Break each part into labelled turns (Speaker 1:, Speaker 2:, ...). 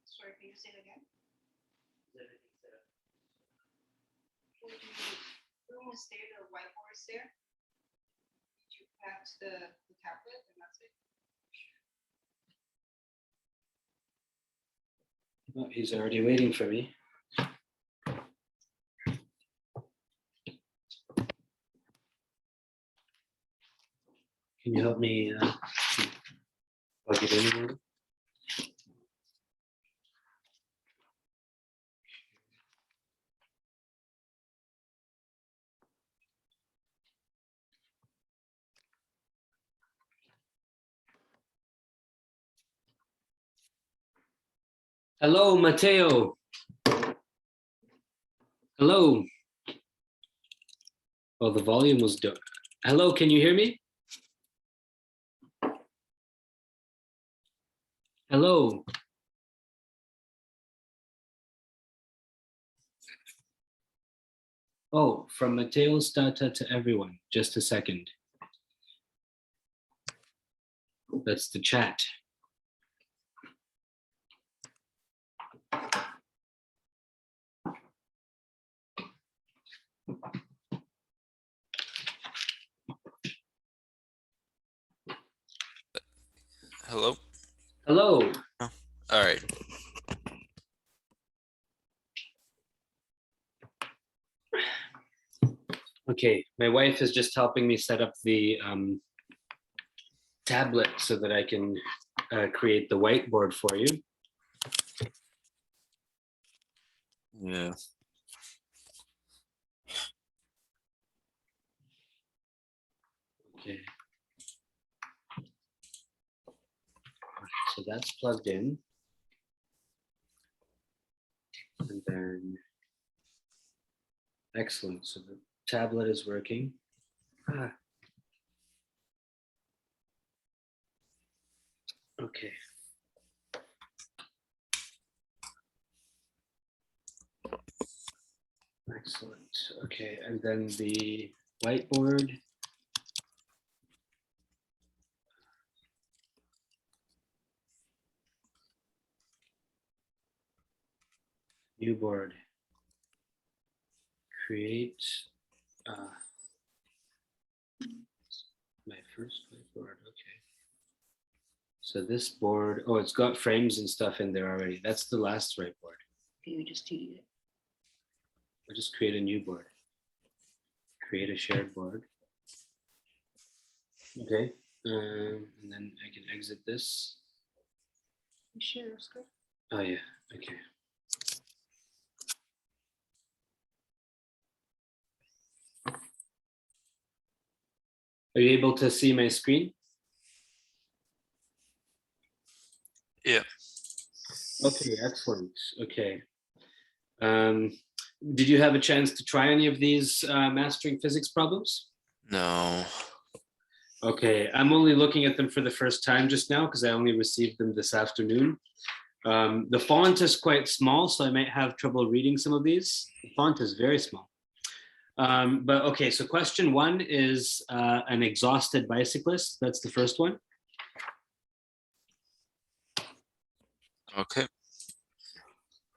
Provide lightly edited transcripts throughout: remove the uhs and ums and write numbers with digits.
Speaker 1: Sorry, can you say it again? Would you room is there, the whiteboard is there? Did you pass the tablet and that's it?
Speaker 2: Oh, he's already waiting for me. Can you help me plug it in? Hello, Mateo. Hello. Oh, the volume was done. Hello, can you hear me? Hello. Oh, from Mateo Stata to everyone. Just a second. That's the chat.
Speaker 3: Hello?
Speaker 2: Hello.
Speaker 3: Oh, all right.
Speaker 2: Okay, my wife is just helping me set up the tablet so that I can create the whiteboard for you.
Speaker 3: Yeah.
Speaker 2: Okay. So that's plugged in. And then, excellent. So the tablet is working. Okay. Excellent. Okay, and then the whiteboard. New board. Create my first whiteboard. Okay. So this board, oh, it's got frames and stuff in there already. That's the last whiteboard.
Speaker 1: Can you just delete it?
Speaker 2: I'll just create a new board. Create a shared board. Okay. And then I can exit this.
Speaker 1: You share your screen?
Speaker 2: Oh yeah, okay. Are you able to see my screen?
Speaker 3: Yeah.
Speaker 2: Okay, excellent. Okay. Did you have a chance to try any of these mastering physics problems?
Speaker 3: No.
Speaker 2: Okay, I'm only looking at them for the first time just now because I only received them this afternoon. The font is quite small, so I might have trouble reading some of these. The font is very small. But okay, so question one is an exhausted bicyclist. That's the first one.
Speaker 3: Okay.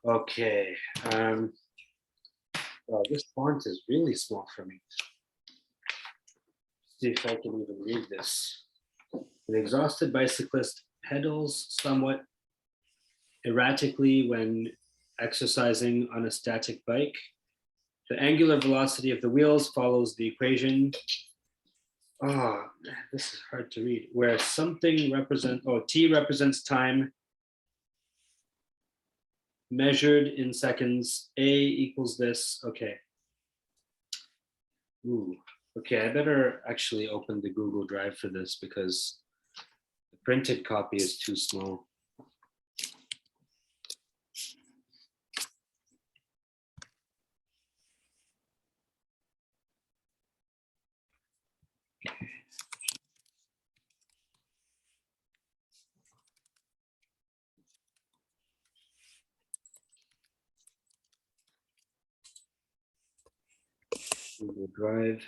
Speaker 2: Okay. Well, this font is really small for me. See if I can even read this. An exhausted bicyclist pedals somewhat erratically when exercising on a static bike. The angular velocity of the wheels follows the equation. Oh, this is hard to read. Where something represents, oh, t represents time measured in seconds. A equals this. Okay. Ooh. Okay, I better actually open the Google Drive for this because the printed copy is too small. Google Drive.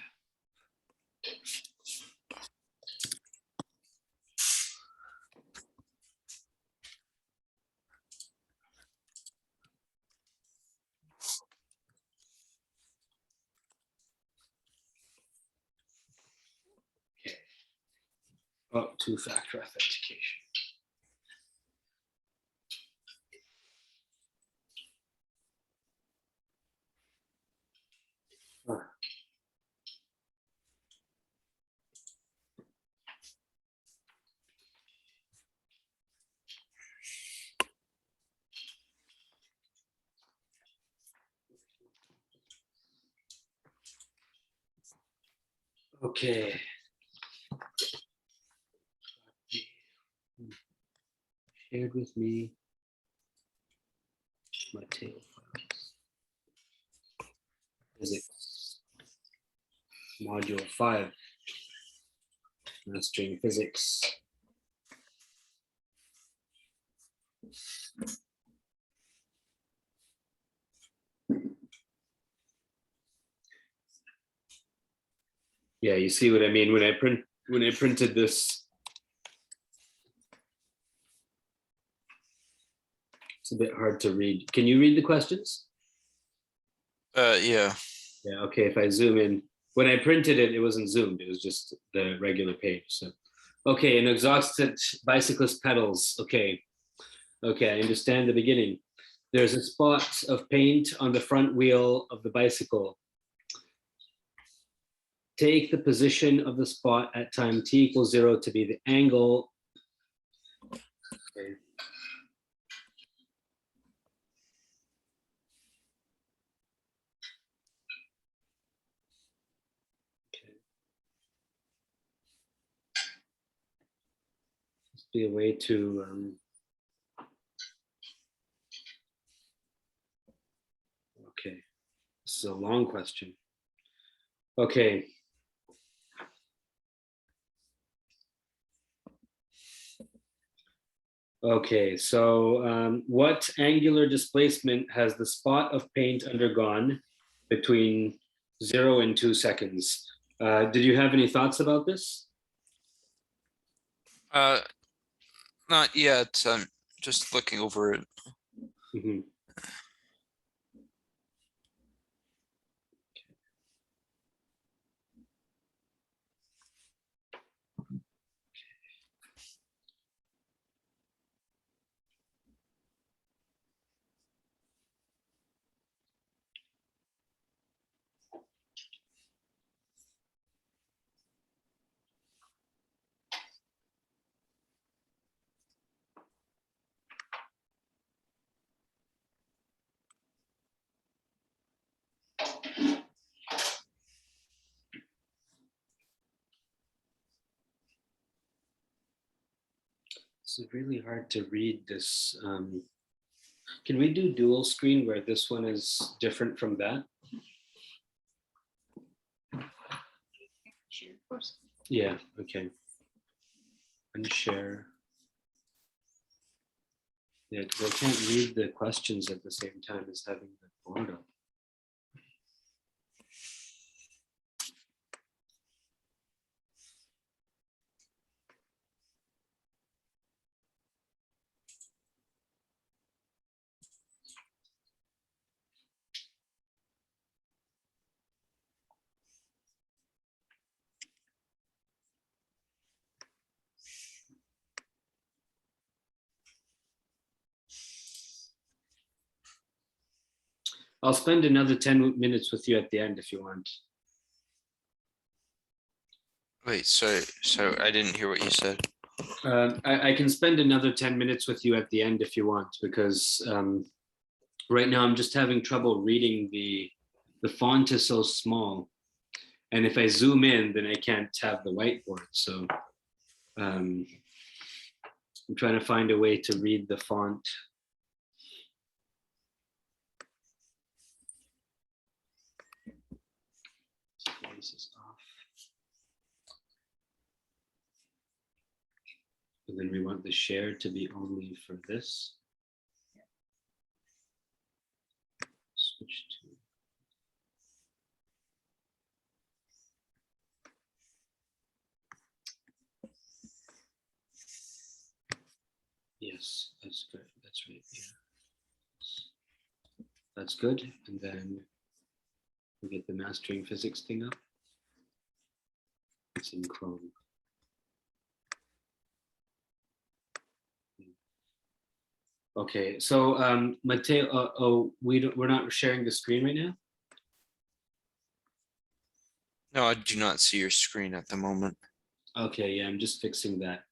Speaker 2: Okay. Oh, two-factor authentication. Ah. Okay. Shared with me my table files. Physics. Module 5. Mastering physics. Yeah, you see what I mean when I printed this. It's a bit hard to read. Can you read the questions?
Speaker 3: Yeah.
Speaker 2: Yeah, okay, if I zoom in. When I printed it, it wasn't zoomed, it was just the regular page. So, okay, an exhausted bicyclist pedals. Okay, okay, I understand the beginning. There's a spot of paint on the front wheel of the bicycle. Take the position of the spot at time t equals 0 to be the angle. Okay. Must be a way to okay, this is a long question. Okay. Okay, so what angular displacement has the spot of paint undergone between 0 and 2 seconds? Did you have any thoughts about this?
Speaker 3: Not yet. I'm just looking over it.
Speaker 2: Mhm. It's really hard to read this. Can we do dual screen where this one is different from that?
Speaker 1: Share, of course.
Speaker 2: Yeah, okay. Unshare. Yeah, because I can't read the questions at the same time as having the board up. I'll spend another 10 minutes with you at the end if you want.
Speaker 3: Wait, so I didn't hear what you said.
Speaker 2: I can spend another 10 minutes with you at the end if you want, because right now I'm just having trouble reading the font is so small. And if I zoom in, then I can't have the whiteboard. So I'm trying to find a way to read the font. This is off. And then we want the share to be only for this. Switch to. yes, that's good. That's right. Yeah. That's good. And then we get the mastering physics thing up. It's in Chrome. Okay, so Mateo, we're not sharing the screen right now.
Speaker 3: No, I do not see your screen at the moment.
Speaker 2: Okay, yeah, I'm just fixing that.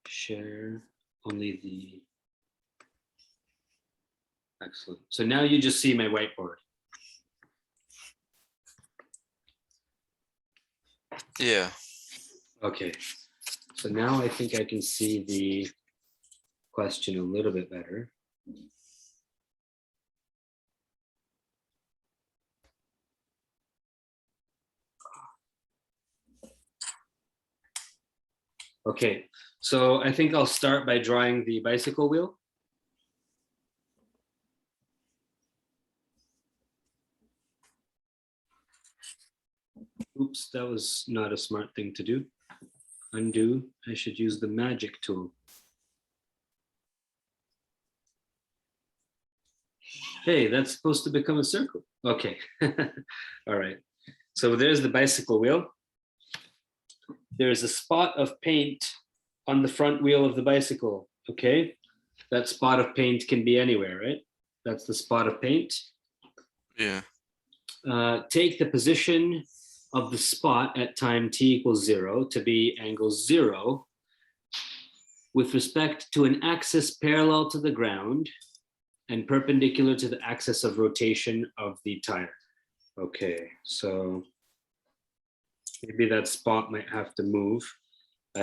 Speaker 2: Share only the. Excellent. So now you just see my whiteboard.
Speaker 3: Yeah.
Speaker 2: Okay. So now I think I can see the question a little bit better. Okay, so I think I'll start by drawing the bicycle wheel. Oops, that was not a smart thing to do. Undo, I should use the magic tool. Hey, that's supposed to become a circle. Okay, all right. So there's the bicycle wheel. There's a spot of paint on the front wheel of the bicycle, okay? That spot of paint can be anywhere, right? That's the spot of paint.
Speaker 3: Yeah.
Speaker 2: Take the position of the spot at time t equals 0 to be angle 0 with respect to an axis parallel to the ground and perpendicular to the axis of rotation of the tire. Okay, so maybe that spot might have to move. I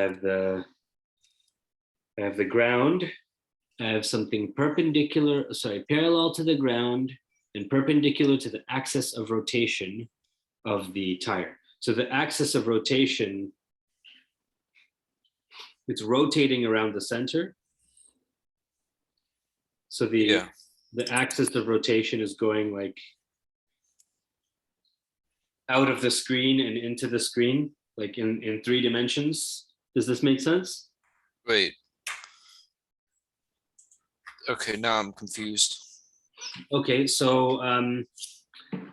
Speaker 2: have the ground. I have something perpendicular, sorry, parallel to the ground and perpendicular to the axis of rotation of the tire. So the axis of rotation, it's rotating around the center. So the axis of rotation is going like out of the screen and into the screen, like in 3 dimensions. Does this make sense?
Speaker 3: Wait. Okay, now I'm confused.
Speaker 2: Okay, so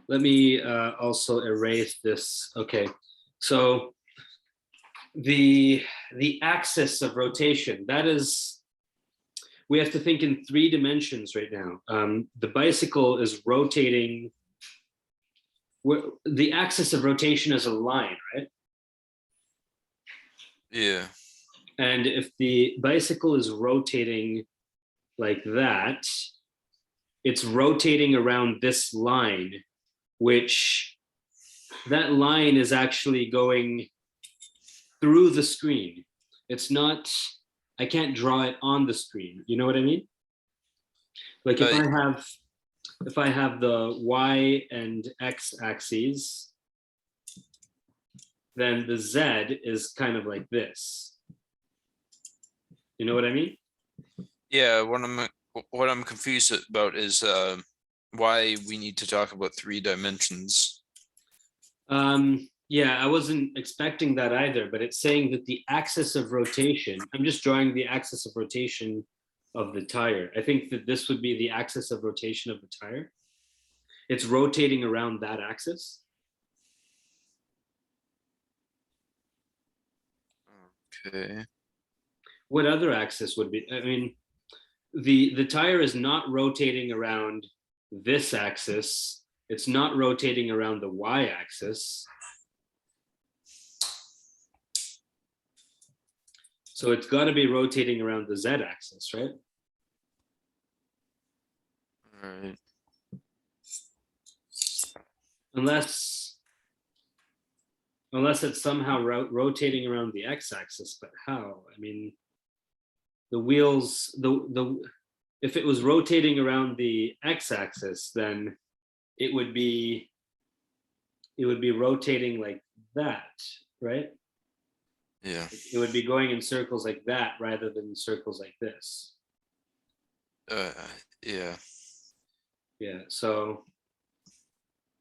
Speaker 2: let me also erase this. Okay, so the axis of rotation, that is, we have to think in 3 dimensions right now. The bicycle is rotating. The axis of rotation is a line, right?
Speaker 3: Yeah.
Speaker 2: And if the bicycle is rotating like that, it's rotating around this line, which that line is actually going through the screen. It's not, I can't draw it on the screen. You know what I mean? Like if I have the Y and X axes, then the Z is kind of like this. You know what I mean?
Speaker 3: Yeah, what I'm confused about is why we need to talk about 3 dimensions.
Speaker 2: Yeah, I wasn't expecting that either, but it's saying that the axis of rotation, I'm just drawing the axis of rotation of the tire. I think that this would be the axis of rotation of the tire. It's rotating around that axis.
Speaker 3: Okay.
Speaker 2: What other axis would be? I mean, the tire is not rotating around this axis. It's not rotating around the Y axis. So it's got to be rotating around the Z axis, right?
Speaker 3: All right.
Speaker 2: Unless it's somehow rotating around the X axis, but how? I mean, the wheels, if it was rotating around the X axis, then it would be rotating like that, right?
Speaker 3: Yeah.
Speaker 2: It would be going in circles like that rather than circles like this.
Speaker 3: Yeah.
Speaker 2: Yeah, so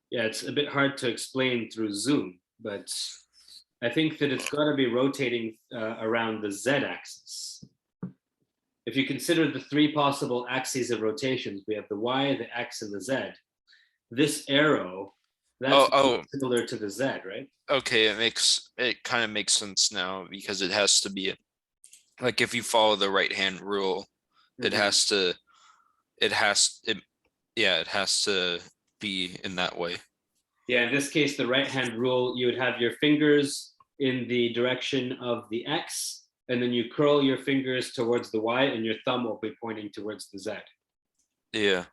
Speaker 2: yeah, it's a bit hard to explain through Zoom, but I think that it's got to be rotating around the Z axis. if you consider the three possible axes of rotations, we have the Y, the X, and the Z. This arrow, that's
Speaker 3: Oh,
Speaker 2: similar to the Z, right?
Speaker 3: okay, it kind of makes sense now because it has to be like if you follow the right hand rule, it
Speaker 2: Mhm.
Speaker 3: has to it has it yeah, it has to be in that way.
Speaker 2: Yeah, in this case, the right-hand rule, you would have your fingers in the direction of the X, and then you curl your fingers towards the Y, and your thumb will be pointing towards the Z.
Speaker 3: Yeah.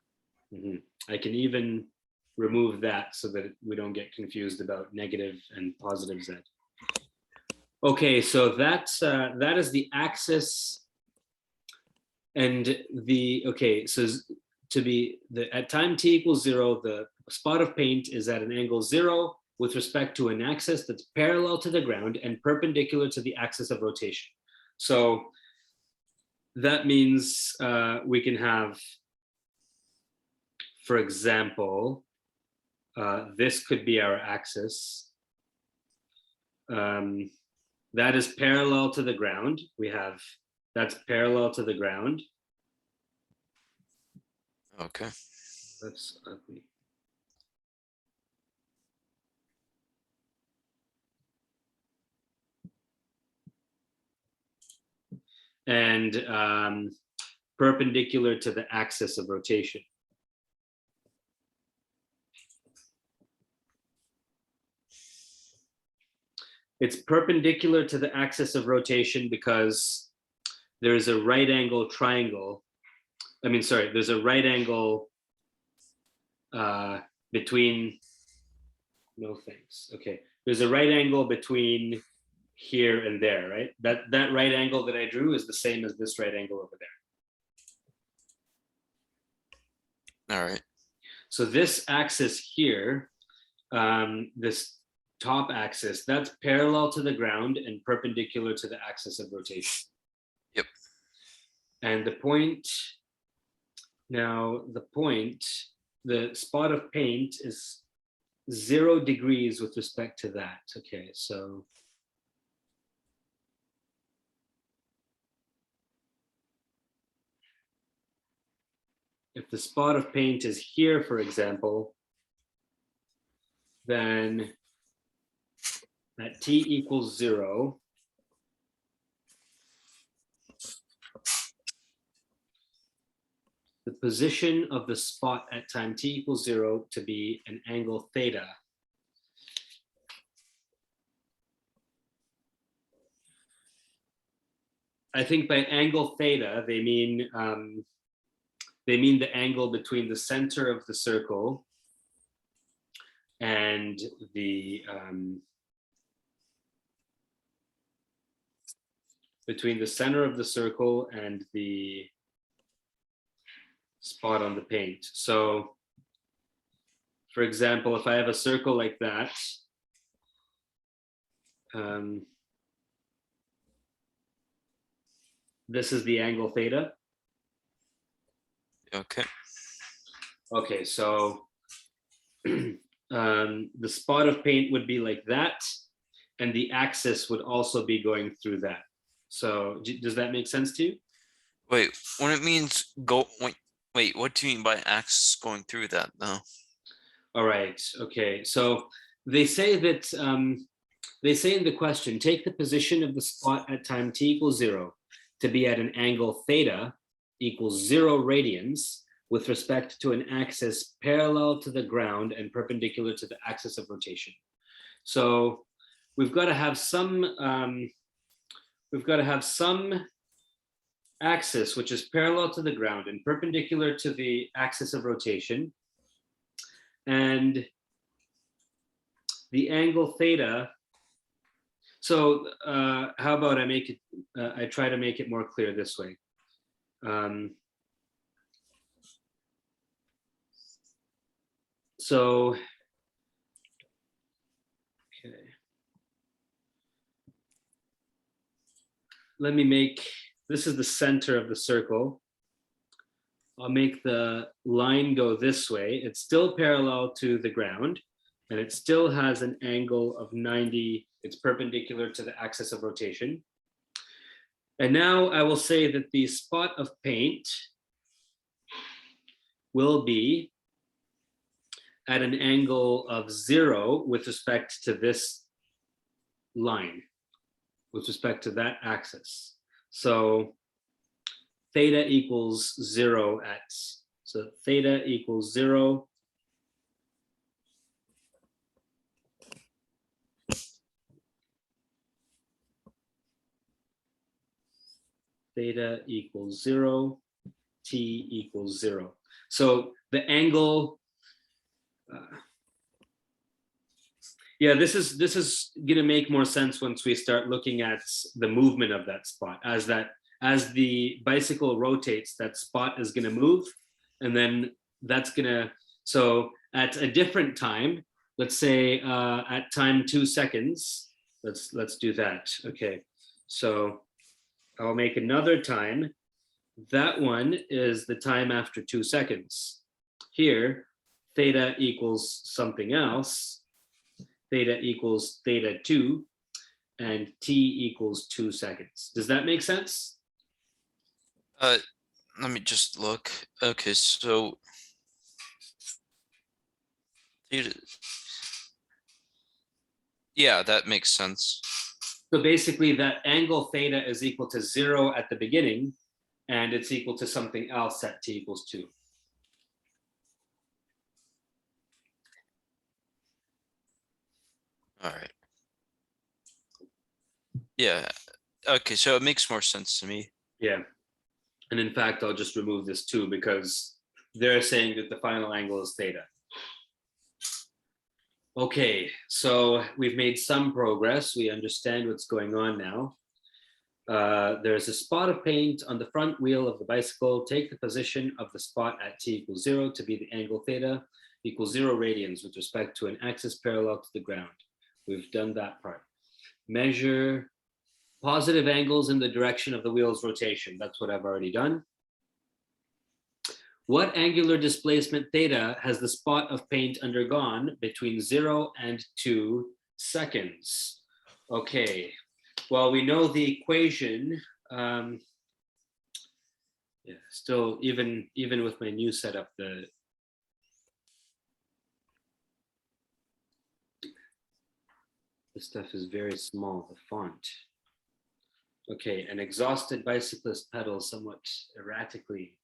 Speaker 2: Mhm. I can even remove that so that we don't get confused about negative and positive Z. Okay, so that is the axis, and so to be at time t equals 0, the spot of paint is at an angle 0 with respect to an axis that's parallel to the ground and perpendicular to the axis of rotation. So that means we can have, for example, this could be our axis. That is parallel to the ground. That's parallel to the ground.
Speaker 3: Okay.
Speaker 2: That's ugly. And perpendicular to the axis of rotation. It's perpendicular to the axis of rotation because there's a right angle triangle. There's a right angle between, no thanks. Okay, there's a right angle between here and there, right? That right angle that I drew is the same as this right angle over there.
Speaker 3: All right.
Speaker 2: So this axis here, this top axis, that's parallel to the ground and perpendicular to the axis of rotation.
Speaker 3: Yep.
Speaker 2: And the point, the spot of paint is 0 degrees with respect to that. Okay, so if the spot of paint is here, for example, then at t equals 0, the position of the spot at time t equals 0 to be an angle theta. I think by angle theta, they mean the angle between the center of the circle and between the center of the circle and the spot on the paint. So, for example, if I have a circle like that, this is the angle theta.
Speaker 3: Okay.
Speaker 2: Okay, so the spot of paint would be like that, and the axis would also be going through that. So does that make sense to you?
Speaker 3: Wait, when it means go, wait, what do you mean by axis going through that though?
Speaker 2: All right, okay. So they say that, they say in the question, take the position of the spot at time t equals 0 to be at an angle theta equals 0 radians with respect to an axis parallel to the ground and perpendicular to the axis of rotation. So we've got to have some axis which is parallel to the ground and perpendicular to the axis of rotation, and the angle theta. So how about I make it, I try to make it more clear this way. So, okay. Let me make, this is the center of the circle. I'll make the line go this way. It's still parallel to the ground, and it still has an angle of 90. It's perpendicular to the axis of rotation. And now I will say that the spot of paint will be at an angle of 0 with respect to this line, with respect to that axis. So theta equals 0 at, so theta equals 0. Theta equals 0, t equals 0. So the angle, yeah, this is going to make more sense once we start looking at the movement of that spot. As the bicycle rotates, that spot is going to move, and then that's going to, so at a different time, let's say at time 2 seconds, let's do that. Okay, so I'll make another time. That one is the time after 2 seconds. Here, theta equals something else. Theta equals theta 2, and t equals 2 seconds. Does that make sense?
Speaker 3: Let me just look. Okay, so yeah, that makes sense.
Speaker 2: So basically that angle theta is equal to 0 at the beginning, and it's equal to something else at t equals 2.
Speaker 3: All right. Yeah. Okay, so it makes more sense to me.
Speaker 2: Yeah. And in fact, I'll just remove this 2 because they're saying that the final angle is theta. Okay, so we've made some progress. We understand what's going on now. There's a spot of paint on the front wheel of the bicycle. Take the position of the spot at t equals 0 to be the angle theta equals 0 radians with respect to an axis parallel to the ground. We've done that part. Measure positive angles in the direction of the wheel's rotation. That's what I've already done. What angular displacement theta has the spot of paint undergone between 0 and 2 seconds? Okay, well, we know the equation. Yeah, still, even with my new setup, the stuff is very small, the font. Okay, an exhausted bicyclist pedals somewhat erratically.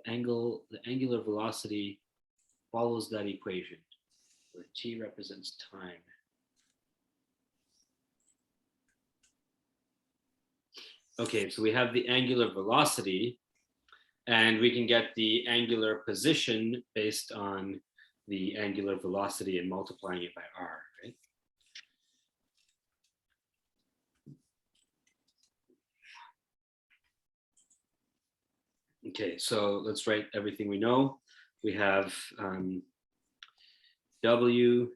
Speaker 2: The angular velocity follows that equation, where t represents time. Okay, so we have the angular velocity, and we can get the angular position based on the angular velocity and multiplying it by r, right? Okay, so let's write everything we know. We have W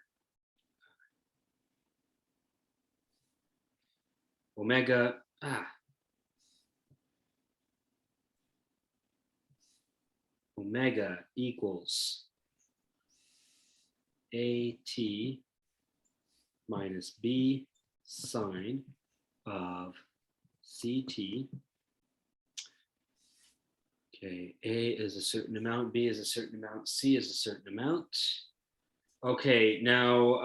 Speaker 2: omega, omega equals AT minus B sine of CT. Okay, A is a certain amount, B is a certain amount, C is a certain amount. Okay, now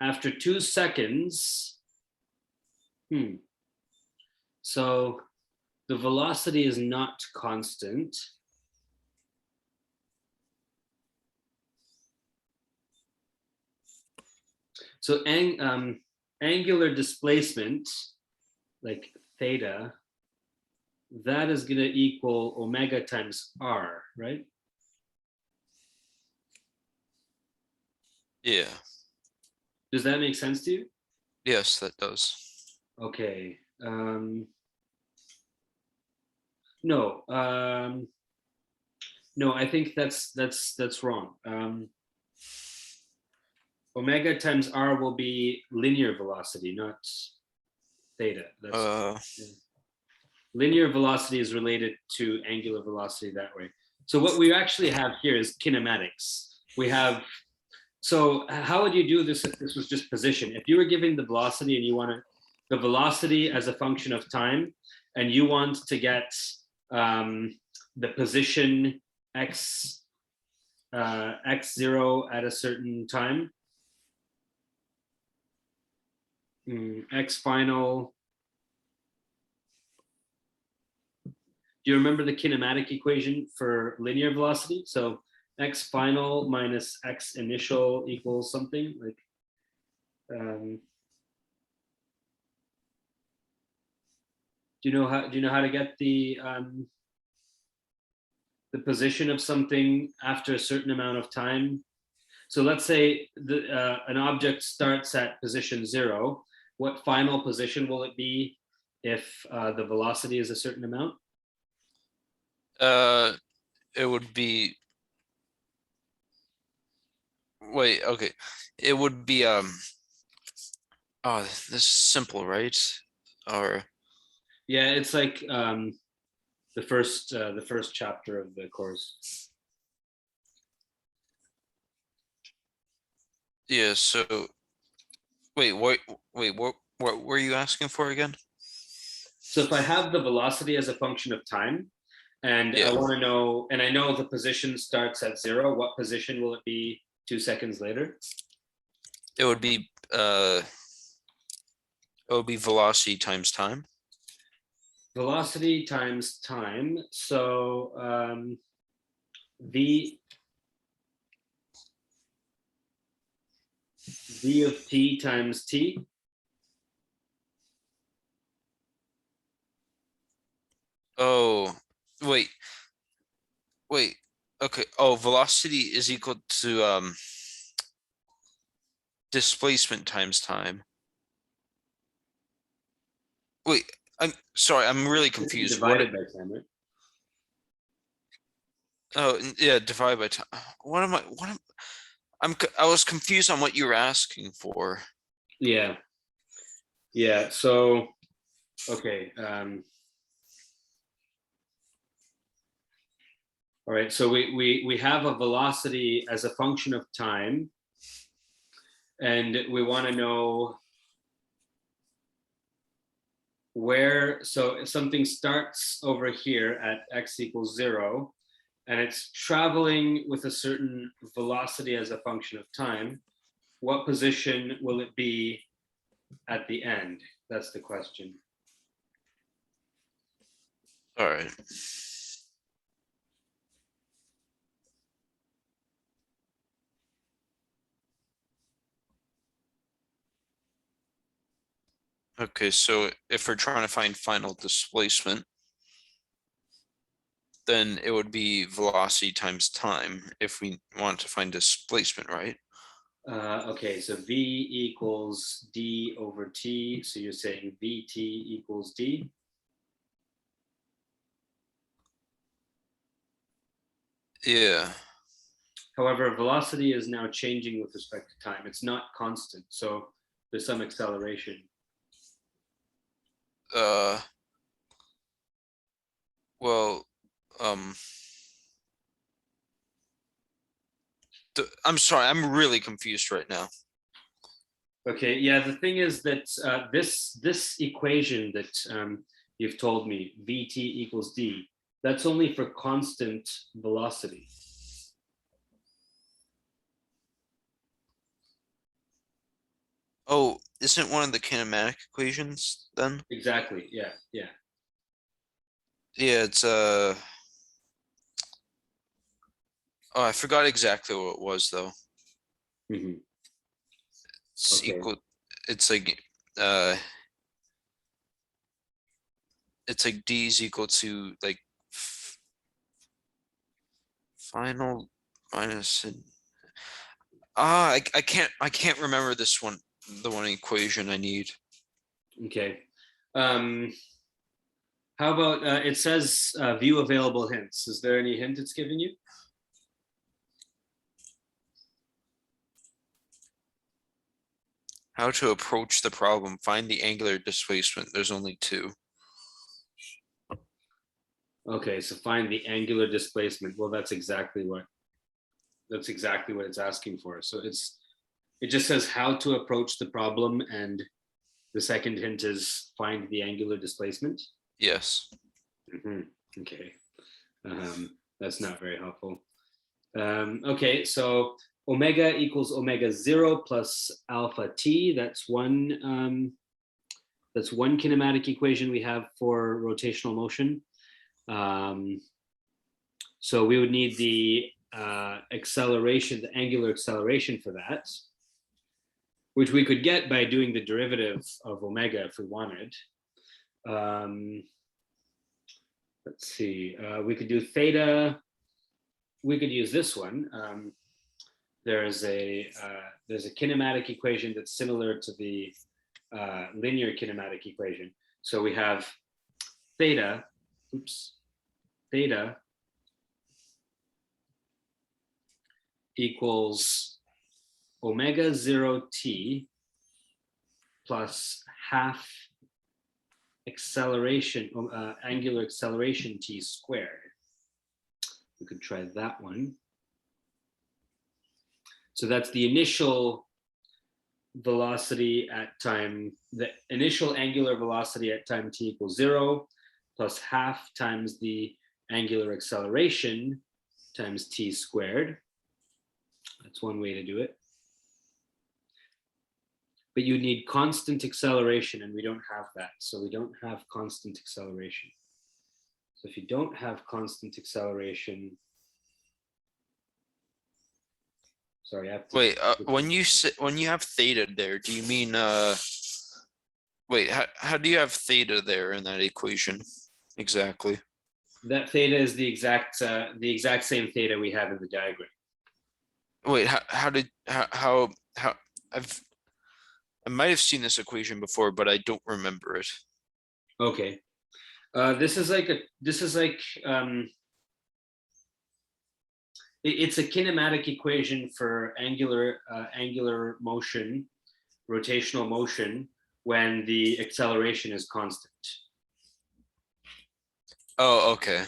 Speaker 2: after 2 seconds, so the velocity is not constant. So angular displacement, like theta, that is going to equal omega times r, right?
Speaker 3: Yeah.
Speaker 2: Does that make sense to you?
Speaker 3: Yes, that does.
Speaker 2: Okay. No. No, I think that's wrong. Omega times r will be linear velocity, not theta. That's linear velocity is related to angular velocity that way. So what we actually have here is kinematics. We have, so how would you do this if this was just position? If you were giving the velocity and you want to, the velocity as a function of time, and you want to get the position x x0 at a certain time. X final. Do you remember the kinematic equation for linear velocity? So x final minus x initial equals something like. Do you know how to get the position of something after a certain amount of time? So let's say an object starts at position 0. What final position will it be if the velocity is a certain amount?
Speaker 3: It would be. Wait, okay. It would be oh, this is simple, right? Or
Speaker 2: yeah, it's like the first chapter of the course.
Speaker 3: yeah, so what were you asking for again?
Speaker 2: So if I have the velocity as a function of time, and I want to know, and I know the position starts at 0, what position will it be 2 seconds later?
Speaker 3: It would be velocity times time.
Speaker 2: Velocity times time. So v of t times t.
Speaker 3: Oh, wait. Okay. Oh, velocity is equal to displacement times time. Wait, I'm sorry, I'm really confused.
Speaker 2: Divided by time, right?
Speaker 3: Oh, yeah, divide by time. I was confused on what you were asking for.
Speaker 2: Yeah. Yeah. So, okay. All right. So we have a velocity as a function of time, and we want to know where. So if something starts over here at x equals 0, and it's traveling with a certain velocity as a function of time, what position will it be at the end? That's the question.
Speaker 3: All right. Okay, so if we're trying to find final displacement, then it would be velocity times time if we want to find displacement, right?
Speaker 2: Okay, so v equals d over t. So you're saying vt equals d?
Speaker 3: Yeah.
Speaker 2: However, velocity is now changing with respect to time. It's not constant, so there's some acceleration.
Speaker 3: Well, I'm sorry, I'm really confused right now.
Speaker 2: Okay, yeah, the thing is that this equation that you've told me, vt equals d, that's only for constant velocity.
Speaker 3: Oh, isn't one of the kinematic equations then?
Speaker 2: Exactly, yeah, yeah.
Speaker 3: Yeah, it's oh, I forgot exactly what it was though.
Speaker 2: Mhm.
Speaker 3: It's
Speaker 2: Okay.
Speaker 3: equal, it's like d is equal to like final minus I can't remember this one, the one equation I need.
Speaker 2: Okay. How about it says view available hints. Is there any hint it's giving you?
Speaker 3: How to approach the problem, find the angular displacement. There's only 2.
Speaker 2: Okay, so find the angular displacement. Well, that's exactly what it's asking for. So it just says how to approach the problem and The second hint is find the angular displacement.
Speaker 3: Yes.
Speaker 2: Mhm, okay. That's not very helpful. Okay, so omega equals omega 0 plus alpha t. That's one kinematic equation we have for rotational motion. So we would need the acceleration, the angular acceleration for that, which we could get by doing the derivative of omega if we wanted. Let's see, we could do theta. We could use this one. There's a kinematic equation that's similar to the linear kinematic equation. So we have theta, theta equals omega 0 t plus half acceleration, angular acceleration t squared. We could try that one. So that's the initial velocity at time, the initial angular velocity at time t equals 0 plus half times the angular acceleration times t squared. That's one way to do it. But you need constant acceleration, and we don't have that. So we don't have constant acceleration. So if you don't have constant acceleration, sorry, I have to
Speaker 3: Wait, when you have theta there, do you mean wait, how do you have theta there in that equation exactly?
Speaker 2: that theta is the exact same theta we have in the diagram.
Speaker 3: Wait, how I might have seen this equation before, but I don't remember it.
Speaker 2: Okay. This is like it's a kinematic equation for angular motion, rotational motion, when the acceleration is constant.
Speaker 3: Oh, okay.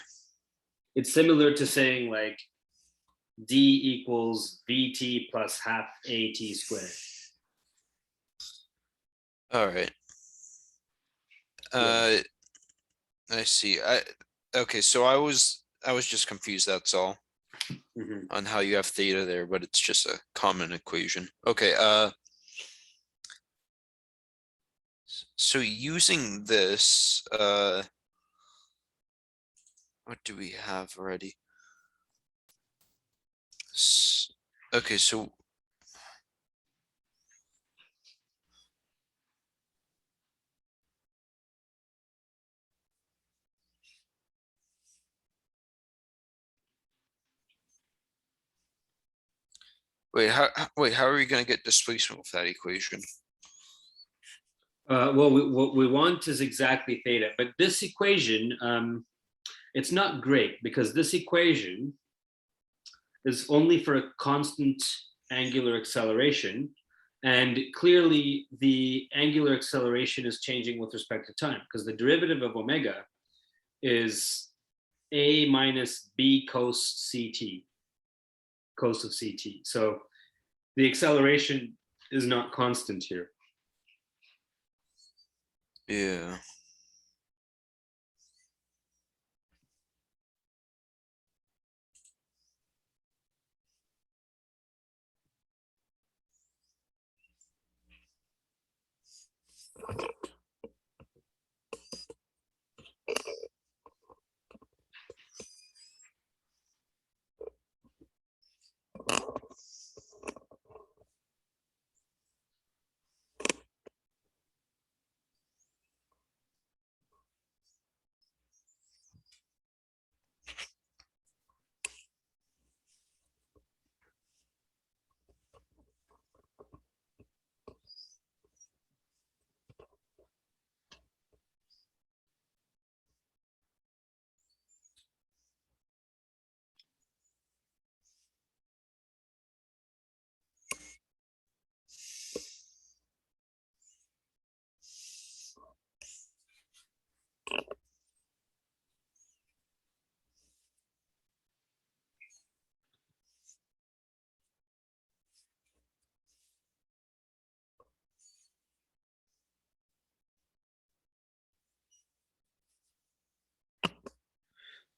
Speaker 2: It's similar to saying like d equals vt plus half at squared.
Speaker 3: All right.
Speaker 2: Yeah.
Speaker 3: I see. Okay, so I was just confused, that's all,
Speaker 2: Mhm.
Speaker 3: on how you have theta there, but it's just a common equation. Okay, so using this, what do we have already? Okay, so wait, how are we gonna get displacement with that equation?
Speaker 2: Well, what we want is exactly theta, but this equation, it's not great because this equation is only for a constant angular acceleration, and clearly the angular acceleration is changing with respect to time because the derivative of omega is a minus b cos ct, cos of ct. So the acceleration is not constant here.
Speaker 3: Yeah.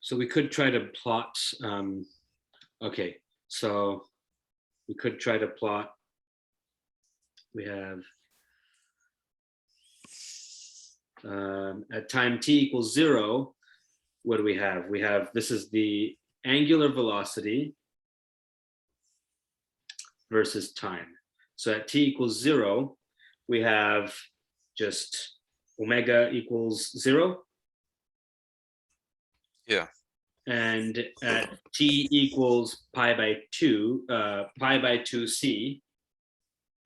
Speaker 2: So we could try to plot, okay, so we could try to plot. We have at time t equals 0, what do we have? We have, this is the angular velocity versus time. So at t equals 0, we have just omega equals 0.
Speaker 3: Yeah.
Speaker 2: And at t equals pi by 2, pi by 2c,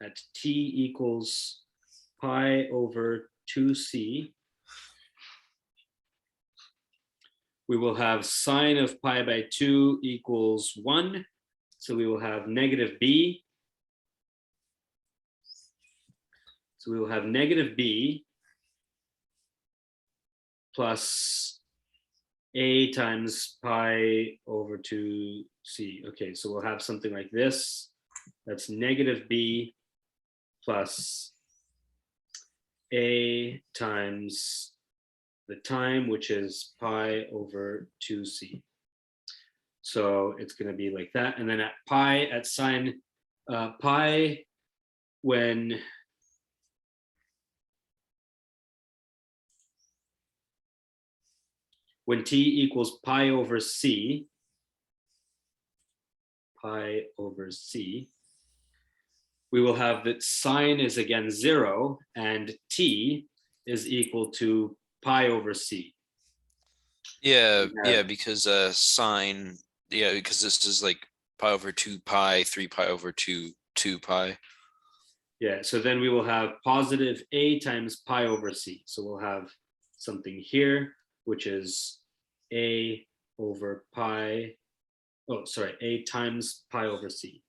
Speaker 2: at t equals pi over 2c, we will have sine of pi by 2 equals 1. So we will have negative b. So we will have negative b plus a times pi over 2c. Okay, so we'll have something like this. That's negative b plus a times the time, which is pi over 2c. So it's going to be like that. And then at pi, at sine pi, when t equals pi over c, we will have that sine is again 0 and t is equal to pi over c.
Speaker 3: Yeah,
Speaker 2: Yeah.
Speaker 3: yeah, because sine, yeah, because this is like pi over 2 pi, 3 pi over 2 pi.
Speaker 2: Yeah, so then we will have positive a times pi over c. So we'll have something here, which is a over pi, oh, sorry, a times pi over c.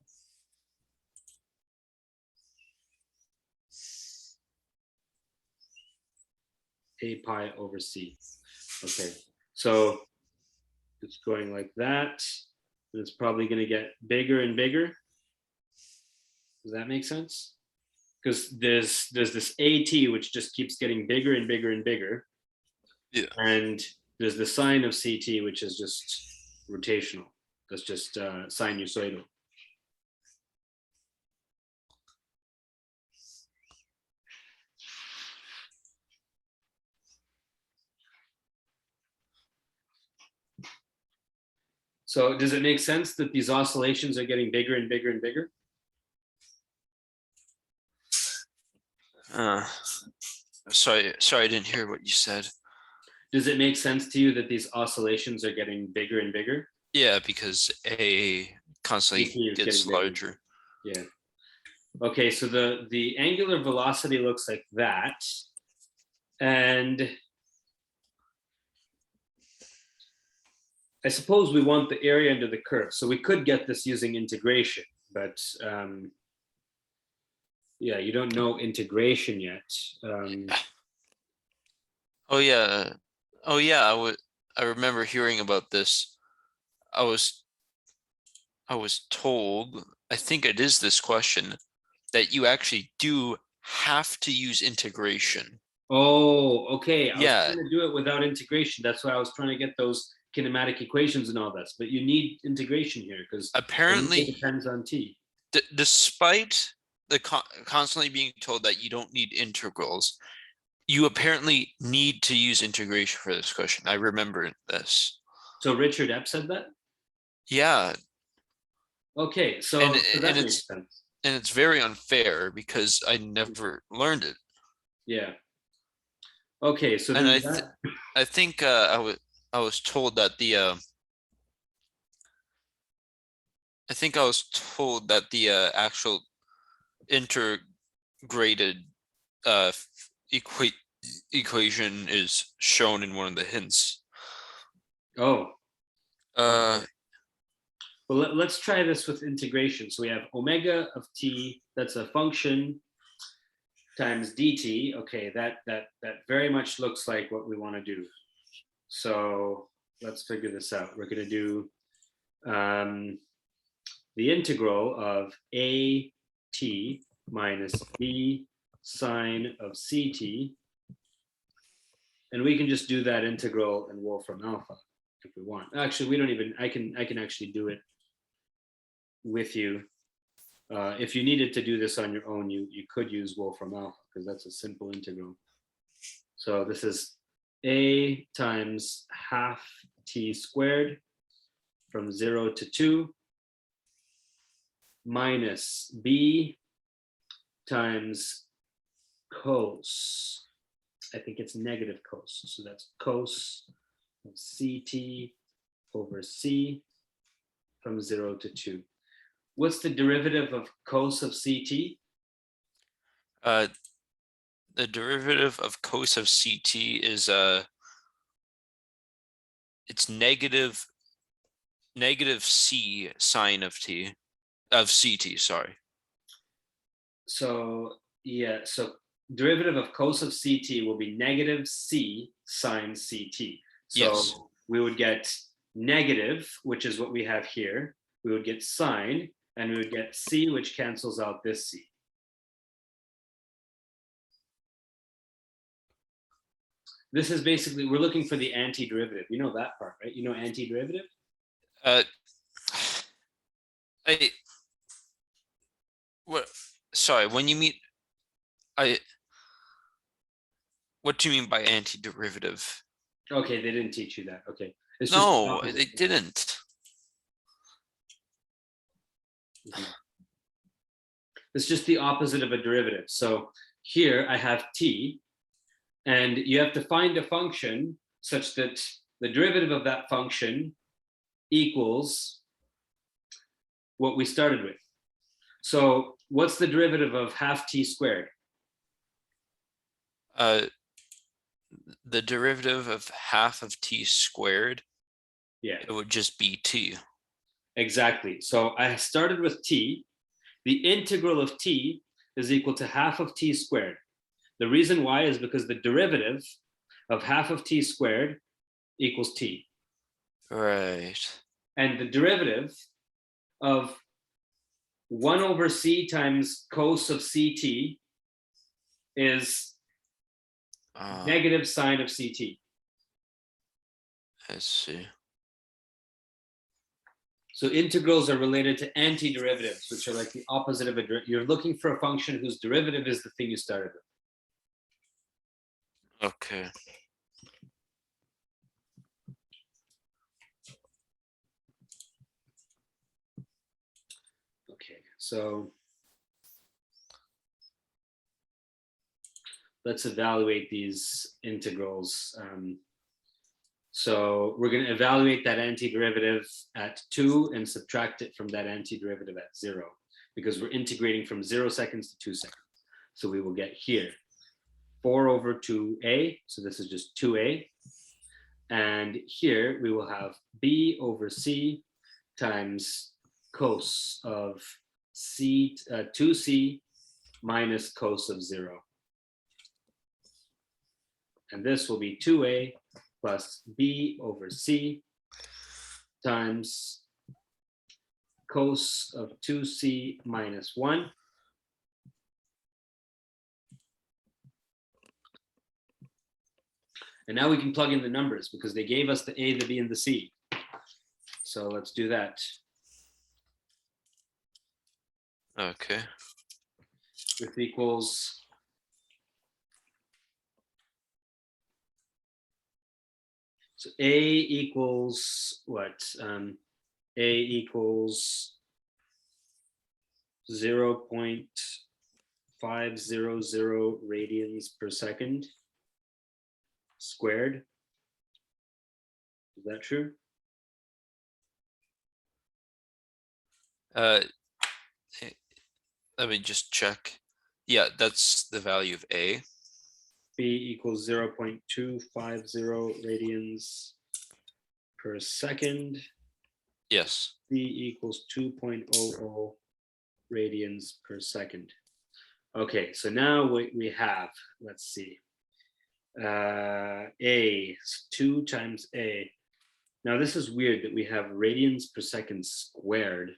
Speaker 2: A pi over c. Okay, so it's going like that. And it's probably going to get bigger and bigger. Does that make sense? Because there's this AT which just keeps getting bigger and bigger and bigger.
Speaker 3: Yeah.
Speaker 2: And there's the sine of CT, which is just rotational. That's just sinusoidal. So does it make sense that these oscillations are getting bigger and bigger and bigger?
Speaker 3: Sorry, I didn't hear what you said.
Speaker 2: Does it make sense to you that these oscillations are getting bigger and bigger?
Speaker 3: Yeah, because A constantly
Speaker 2: is
Speaker 3: gets
Speaker 2: getting bigger.
Speaker 3: larger.
Speaker 2: Yeah. Okay, so the angular velocity looks like that. And I suppose we want the area under the curve. So we could get this using integration, but yeah, you don't know integration yet.
Speaker 3: Oh yeah, I remember hearing about this. I was told, I think it is this question, that you actually do have to use integration.
Speaker 2: Oh, okay. I was
Speaker 3: Yeah.
Speaker 2: trying to do it without integration. That's why I was trying to get those kinematic equations and all this. But you need integration here because
Speaker 3: Apparently,
Speaker 2: it depends on t.
Speaker 3: Despite the constantly being told that you don't need integrals, you apparently need to use integration for this question. I remember this.
Speaker 2: So Richard Epp said that?
Speaker 3: Yeah.
Speaker 2: Okay, so,
Speaker 3: And
Speaker 2: that makes sense.
Speaker 3: And it's very unfair because I never learned it.
Speaker 2: Yeah. Okay, so
Speaker 3: And
Speaker 2: then
Speaker 3: I think I was told that the I think I was told that the actual integrated equation is shown in one of the hints.
Speaker 2: oh,
Speaker 3: Uh,
Speaker 2: well, let's try this with integration. So we have omega of t, that's a function, times dt. Okay, that very much looks like what we want to do. So let's figure this out. We're going to do the integral of a t minus b sine of ct. And we can just do that integral in Wolfram alpha. if we want. Actually, we don't even, I can actually do it with you. If you needed to do this on your own, you could use Wolfram Alpha because that's a simple integral. So this is a times half t squared from 0 to 2 minus b times cos. I think it's negative cos. So that's cos of ct over c from 0 to 2. What's the derivative of cos of ct?
Speaker 3: The derivative of cos of CT is it's negative C sine of CT, sorry.
Speaker 2: So yeah, so derivative of cos of ct will be negative c sine ct. So
Speaker 3: Yes.
Speaker 2: we would get negative, which is what we have here. We would get sine, and we would get c, which cancels out this c. This is basically, we're looking for the antiderivative. You know that part, right? You know antiderivative?
Speaker 3: Uh, what? Sorry, when you mean what do you mean by antiderivative?
Speaker 2: Okay, they didn't teach you that. Okay. It's just
Speaker 3: No, they didn't.
Speaker 2: It's just the opposite of a derivative. So here I have t, and you have to find a function such that the derivative of that function equals what we started with. So what's the derivative of half t squared?
Speaker 3: The derivative of half of t squared,
Speaker 2: Yeah,
Speaker 3: it would just be t.
Speaker 2: exactly. So I started with t. The integral of t is equal to half of t squared. The reason why is because the derivative of half of t squared equals t.
Speaker 3: Right.
Speaker 2: And the derivative of 1 over c times cos of ct is negative sine of ct.
Speaker 3: I see.
Speaker 2: So integrals are related to antiderivatives, which are like the opposite of a derivative. You're looking for a function whose derivative is the thing you started with.
Speaker 3: Okay.
Speaker 2: Okay, so let's evaluate these integrals. So we're going to evaluate that antiderivative at 2 and subtract it from that antiderivative at 0, because we're integrating from 0 seconds to 2 seconds. So we will get here 4 over 2a, so this is just 2a. And here we will have b over c times cos of 2c minus cos of 0. And this will be 2a plus b over c times cos of 2c minus 1. And now we can plug in the numbers because they gave us the a, the b, and the c. So let's do that.
Speaker 3: Okay.
Speaker 2: This equals so a equals what? A equals 0.500 radians per second squared. Is that true?
Speaker 3: Let me just check. Yeah, that's the value of a.
Speaker 2: B equals 0.250 radians per second.
Speaker 3: Yes.
Speaker 2: C equals 2.00 radians per second. Okay, so now we have, let's see, A, 2 times A. Now this is weird that we have radians per second squared.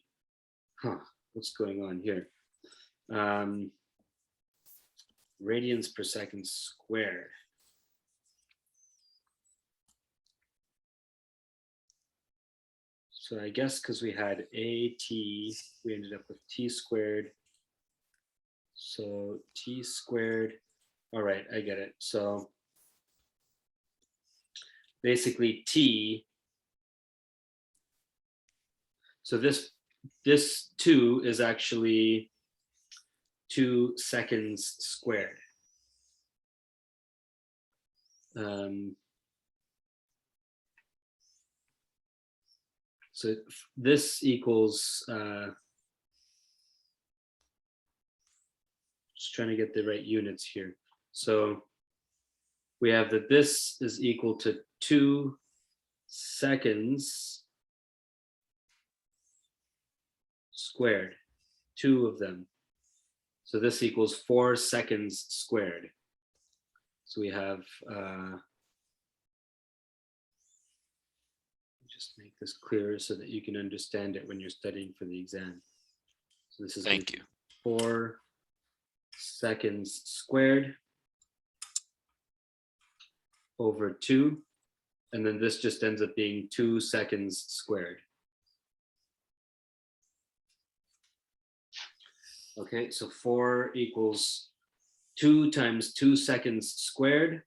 Speaker 2: Huh, what's going on here? Radians per second squared. So I guess because we had AT, we ended up with T squared. So T squared, all right, I get it. So basically T, so this 2 is actually 2 seconds squared. So this equals, just trying to get the right units here. So we have that this is equal to 2 seconds squared, 2 of them. So this equals 4 seconds squared. So we have, just make this clearer so that you can understand it when you're studying for the exam. So this is
Speaker 3: Thank you.
Speaker 2: 4 seconds squared over 2. And then this just ends up being 2 seconds squared. Okay, so 4 equals 2 times 2 seconds squared.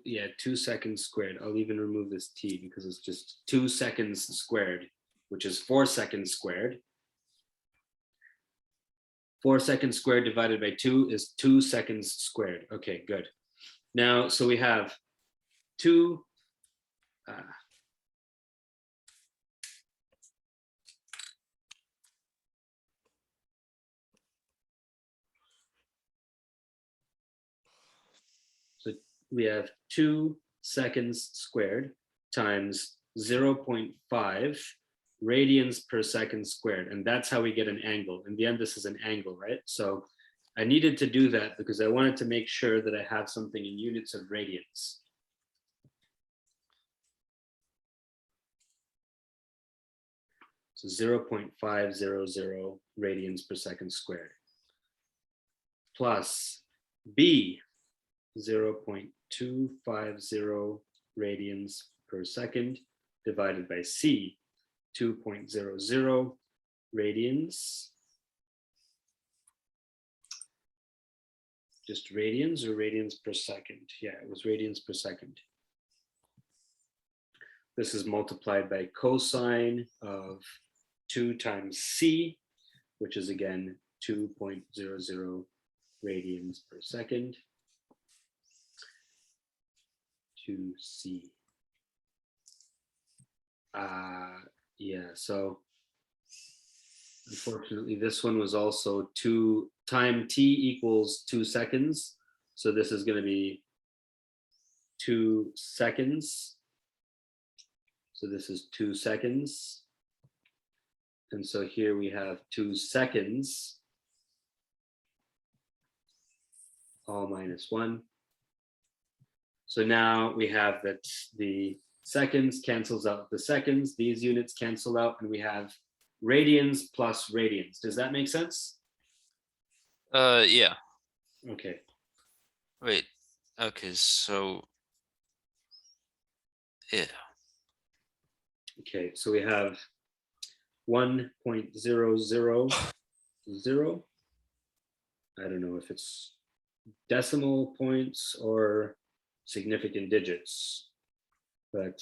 Speaker 2: Yeah, 2 seconds squared. I'll even remove this t because it's just 2 seconds squared, which is 4 seconds squared. 4 seconds squared divided by 2 is 2 seconds squared. Okay, good. Now, so we have 2, so we have 2 seconds squared times 0.5 radians per second squared. And that's how we get an angle. In the end, this is an angle, right? So I needed to do that because I wanted to make sure that I have something in units of radians. So 0.500 radians per second squared plus B 0.250 radians per second divided by C 2.00 radians. Just radians or radians per second? Yeah, it was radians per second. This is multiplied by cosine of 2 times C, which is again 2.00 radians per second to C. Yeah, so unfortunately, this one was also 2 time t equals 2 seconds. So this is going to be 2 seconds. So this is 2 seconds. And so here we have 2 seconds, all minus 1. So now we have that the seconds cancels out the seconds, these units cancel out, and we have radians plus radians. Does that make sense?
Speaker 3: Yeah.
Speaker 2: Okay.
Speaker 3: Wait. Okay, so yeah.
Speaker 2: Okay, so we have 1.000. I don't know if it's decimal points or significant digits, but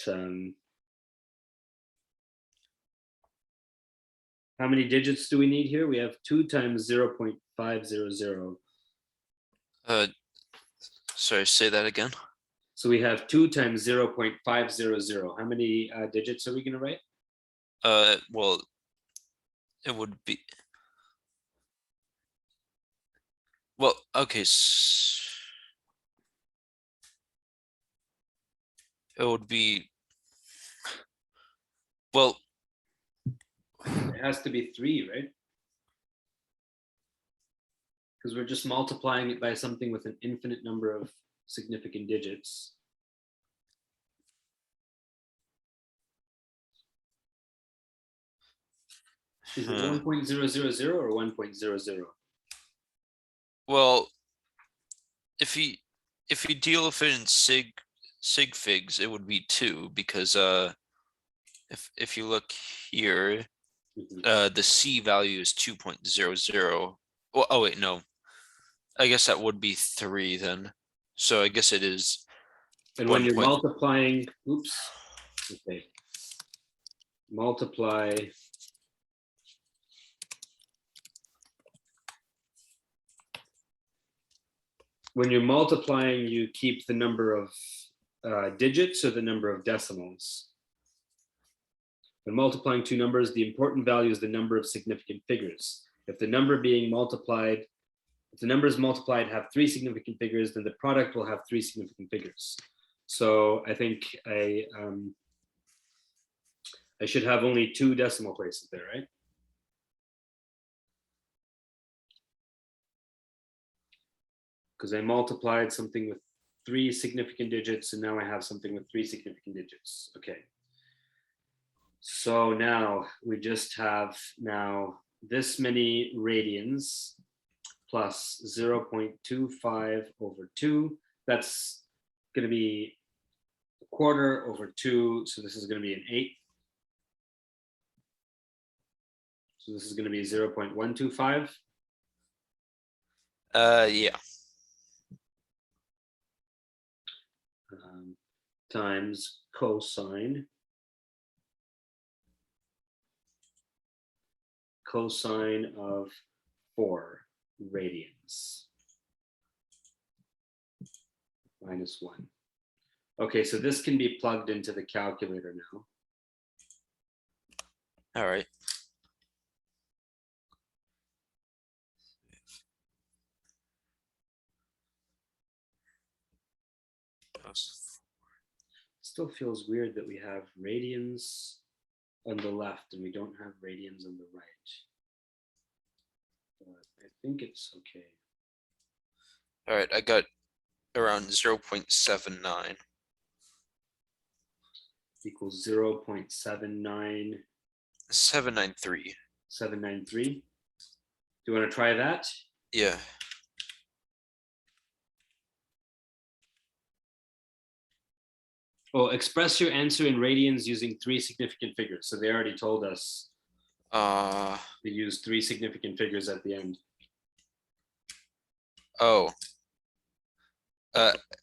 Speaker 2: how many digits do we need here? We have 2 times 0.500.
Speaker 3: Sorry, say that again.
Speaker 2: So we have 2 times 0.500. How many digits are we going to write?
Speaker 3: Well, it would be. Well, okay. It would be. Well,
Speaker 2: It has to be 3, right? Because we're just multiplying it by something with an infinite number of significant digits. Is it
Speaker 3: Hmm.
Speaker 2: 1.000 or 1.00?
Speaker 3: Well, if you deal with it in sig figs, it would be 2 because if you look here,
Speaker 2: Mhm.
Speaker 3: the C value is 2.00. Well, oh wait, no. I guess that would be 3 then. So I guess it is
Speaker 2: And when
Speaker 3: 1
Speaker 2: you're
Speaker 3: point.
Speaker 2: multiplying, oops, okay, multiply. When you're multiplying, you keep the number of digits or the number of decimals. When multiplying two numbers, the important value is the number of significant figures. If the number being multiplied, if the numbers multiplied have 3 significant figures, then the product will have 3 significant figures. So I think I should have only 2 decimal places there, right? Because I multiplied something with 3 significant digits, and now I have something with 3 significant digits. Okay. So now we just have now this many radians plus 0.25 over 2. That's going to be a quarter over 2. So this is going to be an 8. So this is going to be 0.125.
Speaker 3: Yeah.
Speaker 2: Times cosine of 4 radians minus 1. Okay, so this can be plugged into the calculator now.
Speaker 3: All right.
Speaker 2: Still feels weird that we have radians on the left and we don't have radians on the right. But I think it's okay.
Speaker 3: All right, I got around 0.79.
Speaker 2: Equals 0.79
Speaker 3: 793.
Speaker 2: 793. Do you want to try that?
Speaker 3: Yeah.
Speaker 2: Oh, express your answer in radians using 3 significant figures. So they already told us
Speaker 3: Uh
Speaker 2: to use 3 significant figures at the end.
Speaker 3: oh.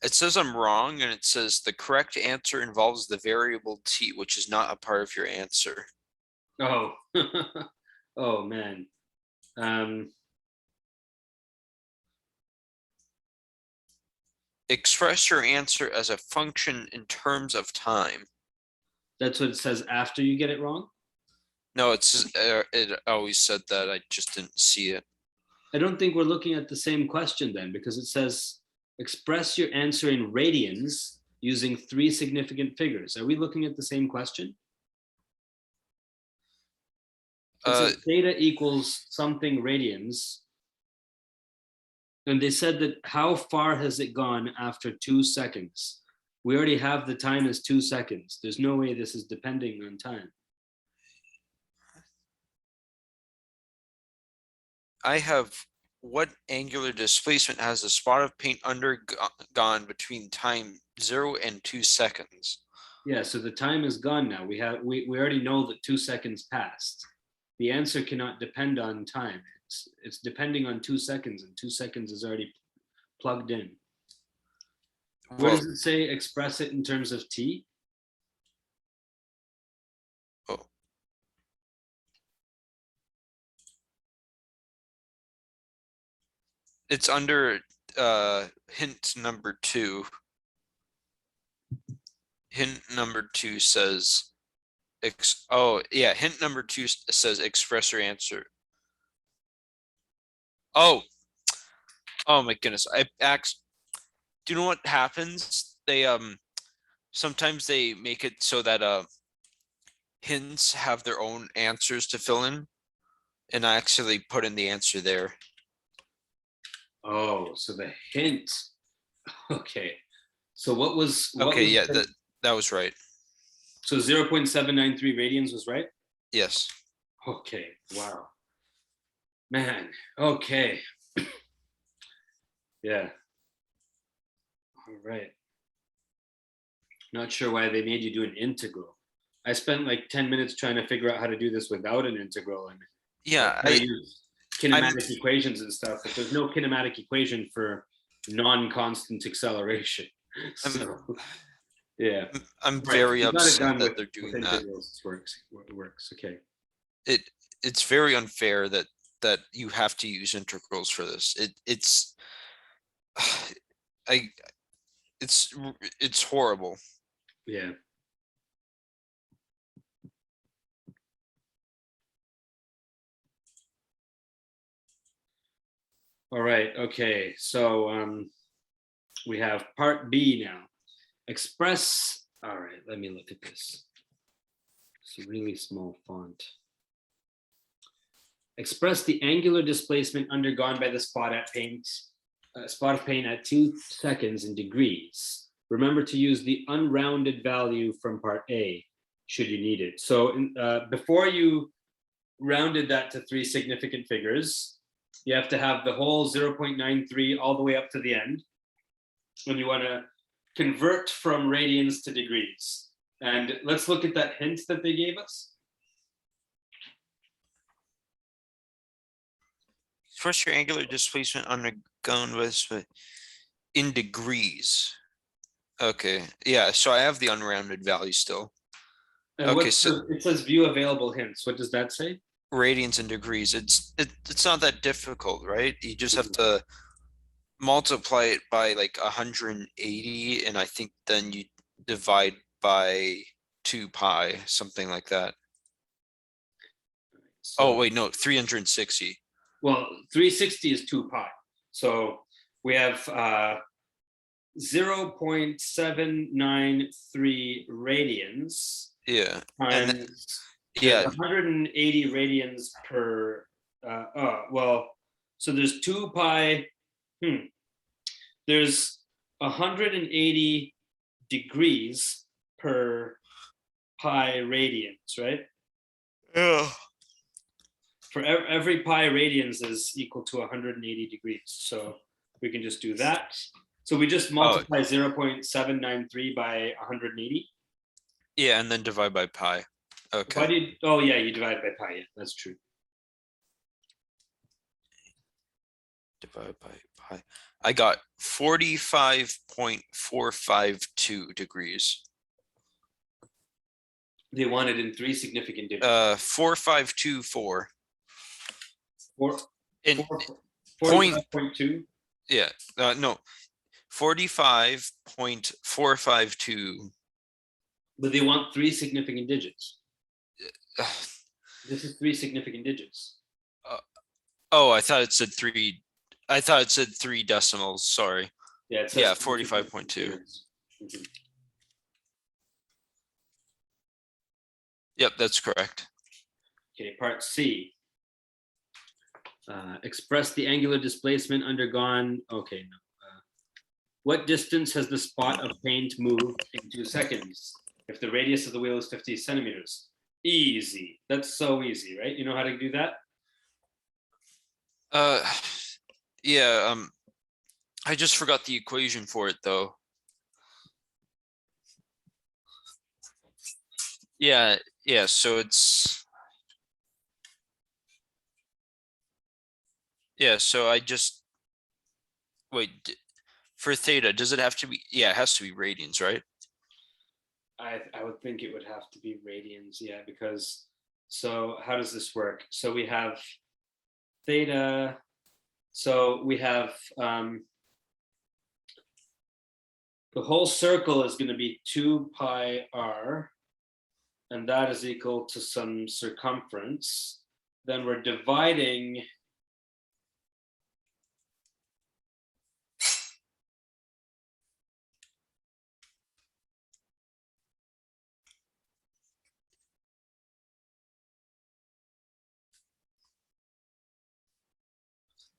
Speaker 3: It says I'm wrong, and it says the correct answer involves the variable t, which is not a part of your answer.
Speaker 2: Oh, oh man.
Speaker 3: Express your answer as a function in terms of time.
Speaker 2: That's what it says after you get it wrong.
Speaker 3: No, it always said that. I just didn't see it.
Speaker 2: I don't think we're looking at the same question then, because it says express your answer in radians using 3 significant figures. Are we looking at the same question? It says theta equals something radians. And they said that how far has it gone after 2 seconds? We already have the time as 2 seconds. There's no way this is depending on time.
Speaker 3: I have what angular displacement has the spot of paint undergone between time 0 and 2 seconds?
Speaker 2: Yeah, so the time is gone now. We already know that 2 seconds passed. The answer cannot depend on time. It's depending on 2 seconds, and 2 seconds is already plugged in. Where
Speaker 3: Well,
Speaker 2: does it say express it in terms of t?
Speaker 3: oh. It's under hint number 2. Hint number 2 says hint number 2 says express your answer. Oh my goodness. Do you know what happens? They sometimes they make it so that hints have their own answers to fill in, and I actually put in the answer there.
Speaker 2: Oh, so the hint. Okay. So what was
Speaker 3: Okay,
Speaker 2: was
Speaker 3: yeah, that was right.
Speaker 2: so 0.793 radians was right?
Speaker 3: Yes.
Speaker 2: Okay, wow. Man, okay. Yeah. All right. Not sure why they made you do an integral. I spent like 10 minutes trying to figure out how to do this without an integral and
Speaker 3: Yeah,
Speaker 2: how to use
Speaker 3: I'm
Speaker 2: kinematic equations and stuff, but there's no kinematic equation for non-constant acceleration.
Speaker 3: I'm
Speaker 2: So yeah.
Speaker 3: I'm
Speaker 2: Right.
Speaker 3: very
Speaker 2: You got it
Speaker 3: upset
Speaker 2: done
Speaker 3: that
Speaker 2: with,
Speaker 3: they're doing that.
Speaker 2: integrals. It works. Okay.
Speaker 3: It it's very unfair that you have to use integrals for this. It's I it's horrible.
Speaker 2: Yeah. All right. Okay. So we have part B now. Express. All right. Let me look at this. It's a really small font. Express the angular displacement undergone by the spot of paint at 2 seconds in degrees. Remember to use the unrounded value from part A should you need it. So before you rounded that to 3 significant figures, you have to have the whole 0.93 all the way up to the end. And you want to convert from radians to degrees. And let's look at that hint that they gave us.
Speaker 3: Express your angular displacement undergone with in degrees. Okay, yeah, so I have the unrounded value still.
Speaker 2: And
Speaker 3: Okay, so
Speaker 2: it says view available hints. What does that say?
Speaker 3: radians and degrees, it's not that difficult, right? You just have to multiply it by like 180, and I think then you divide by 2 pi, something like that.
Speaker 2: So,
Speaker 3: Oh wait, no, 360.
Speaker 2: well, 360 is 2 pi. So we have 0.793 radians
Speaker 3: Yeah, and
Speaker 2: times
Speaker 3: yeah,
Speaker 2: 180 radians per, well, so there's 2 pi, there's 180 degrees per pi radians, right?
Speaker 3: yeah.
Speaker 2: For every pi radians is equal to 180 degrees. So we can just do that. So we just multiply 0.793 by 180.
Speaker 3: Yeah, and then divide by pi. Okay.
Speaker 2: Why did, oh yeah, you divide by pi, yeah, that's true.
Speaker 3: Divide by pi. I got 45.452 degrees.
Speaker 2: They want it in 3 significant digits.
Speaker 3: 4524. In
Speaker 2: 45.2.
Speaker 3: Yeah, no, 45.452.
Speaker 2: But they want 3 significant digits. This is 3 significant digits.
Speaker 3: Oh, I thought it said 3. I thought it said 3 decimals. Sorry.
Speaker 2: Yeah, it says
Speaker 3: Yeah, 45.2.
Speaker 2: Mhm.
Speaker 3: Yep, that's correct.
Speaker 2: Okay, part C. Express the angular displacement undergone. Okay, no. What distance has the spot of paint moved in 2 seconds? If the radius of the wheel is 50 centimeters. Easy. That's so easy, right? You know how to do that?
Speaker 3: Yeah, I just forgot the equation for it though. Yeah, so it's so I just wait for theta, does it have to be, yeah, it has to be radians, right?
Speaker 2: I would think it would have to be radians, yeah, because, so how does this work? So we have theta, so we have the whole circle is going to be 2 pi r, and that is equal to some circumference. Then we're dividing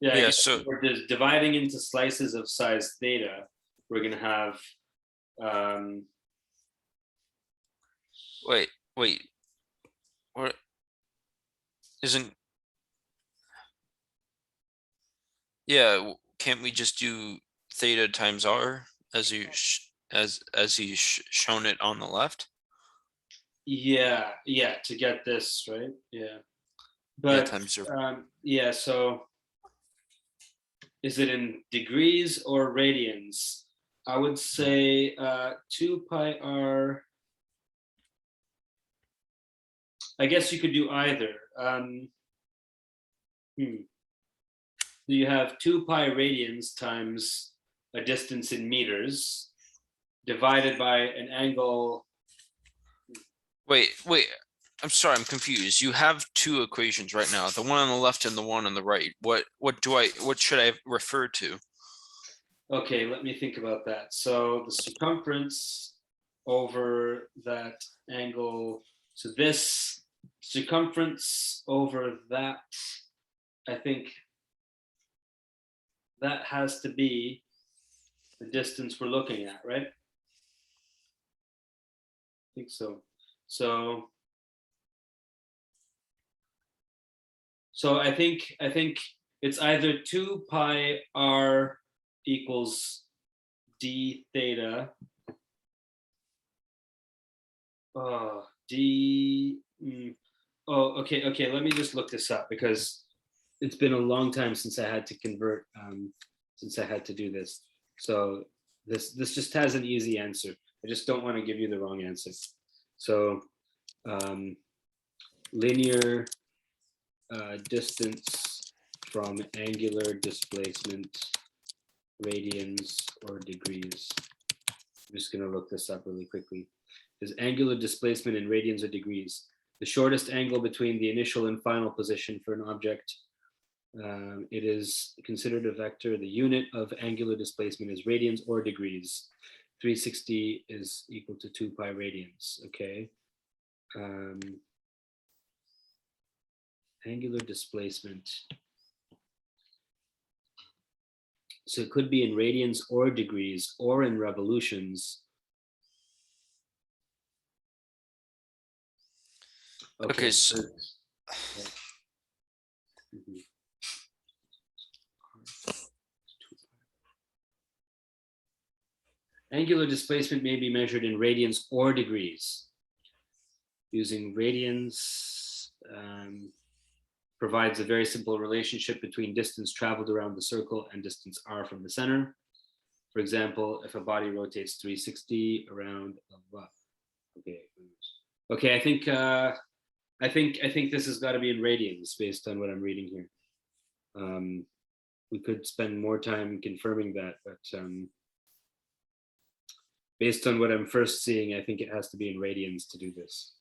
Speaker 3: Yeah, so
Speaker 2: we're just dividing into slices of size theta. We're going to have
Speaker 3: wait, what? Isn't. Yeah, can't we just do theta times r as he's shown it on the left?
Speaker 2: Yeah, yeah, to get this, right? Yeah.
Speaker 3: Yeah,
Speaker 2: But
Speaker 3: times 0.
Speaker 2: yeah, so is it in degrees or radians? I would say 2 pi r. I guess you could do either. So you have 2 pi radians times a distance in meters divided by an angle.
Speaker 3: Wait, I'm sorry, I'm confused. You have two equations right now, the one on the left and the one on the right. What should I refer to?
Speaker 2: Okay, let me think about that. So the circumference over that angle, so this circumference over that, I think that has to be the distance we're looking at, right? I think so. So I think it's either 2 pi r equals d theta. Okay, let me just look this up because it's been a long time since I had to convert, since I had to do this. So this just has an easy answer. I just don't want to give you the wrong answer. So linear distance from angular displacement, radians or degrees. I'm just going to look this up really quickly. Is angular displacement in radians or degrees. The shortest angle between the initial and final position for an object. It is considered a vector. The unit of angular displacement is radians or degrees. 360 is equal to 2 pi radians. Okay. Angular displacement. So it could be in radians or degrees or in revolutions.
Speaker 3: Okay, so
Speaker 2: angular displacement may be measured in radians or degrees. Using radians provides a very simple relationship between distance traveled around the circle and distance r from the center. For example, if a body rotates 360 around okay, I think this has got to be in radians based on what I'm reading here. We could spend more time confirming that, but based on what I'm first seeing, I think it has to be in radians to do this.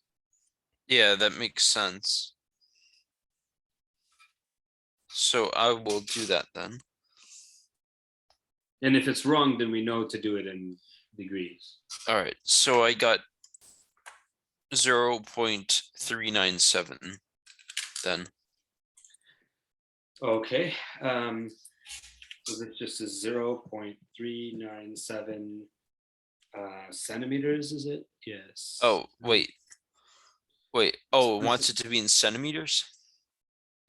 Speaker 3: yeah, that makes sense. So I will do that then.
Speaker 2: And if it's wrong, then we know to do it in degrees.
Speaker 3: All right, so I got 0.397 then.
Speaker 2: Okay, so this just is 0.397 centimeters, is it? Yes.
Speaker 3: Oh, wait. Oh, it wants it to be in centimeters?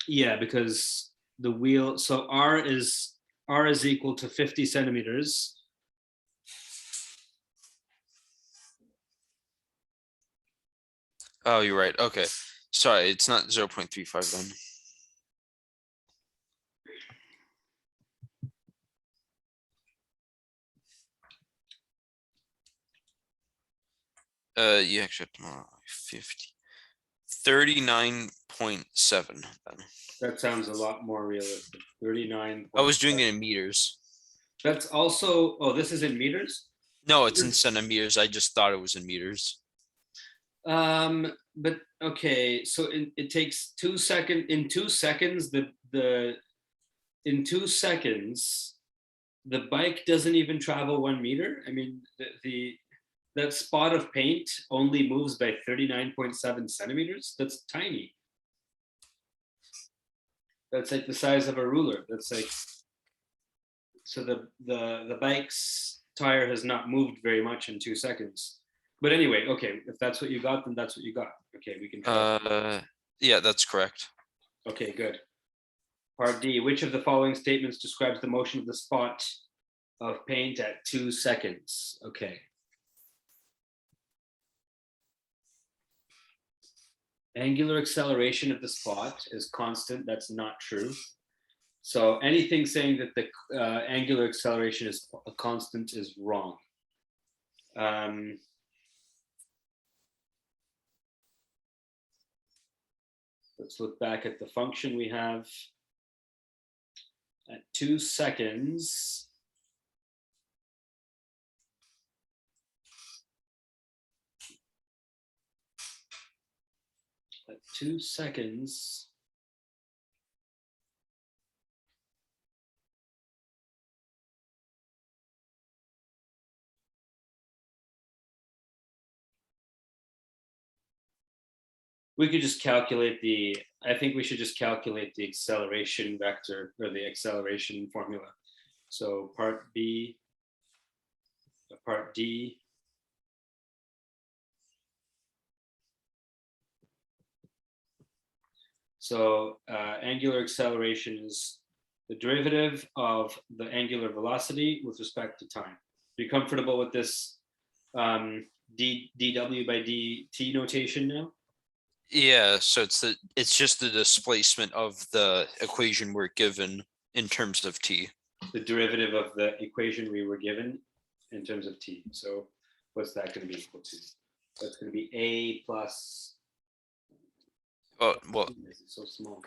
Speaker 2: Yeah, because the wheel, so r is equal to 50 centimeters.
Speaker 3: Oh, you're right. Okay. Sorry, it's not 0.35 then. You actually have to more 50. 39.7 then.
Speaker 2: That sounds a lot more realistic. 39.
Speaker 3: I was doing it in meters.
Speaker 2: That's also, oh, this is in meters?
Speaker 3: No, it's in centimeters. I just thought it was in meters.
Speaker 2: But okay, so it takes 2 seconds. In 2 seconds, in 2 seconds, the bike doesn't even travel 1 meter. I mean, that spot of paint only moves by 39.7 centimeters. That's tiny. That's like the size of a ruler. That's like, so the bike's tire has not moved very much in 2 seconds. But anyway, okay, if that's what you got, then that's what you got. Okay, we can try.
Speaker 3: Yeah, that's correct.
Speaker 2: Okay, good. Part D, which of the following statements describes the motion of the spot of paint at 2 seconds? Okay. Angular acceleration of the spot is constant. That's not true. So anything saying that the angular acceleration is a constant is wrong. Let's look back at the function we have. At 2 seconds, at 2 seconds, we could just calculate the, I think we should just calculate the acceleration vector or the acceleration formula. So part B, part D. So angular acceleration is the derivative of the angular velocity with respect to time. Are you comfortable with this dw by dt notation now?
Speaker 3: Yeah, so it's just the displacement of the equation we're given in terms of t.
Speaker 2: The derivative of the equation we were given in terms of t. So what's that going to be equal to? That's going to be a plus.
Speaker 3: Oh, well,
Speaker 2: This is so small.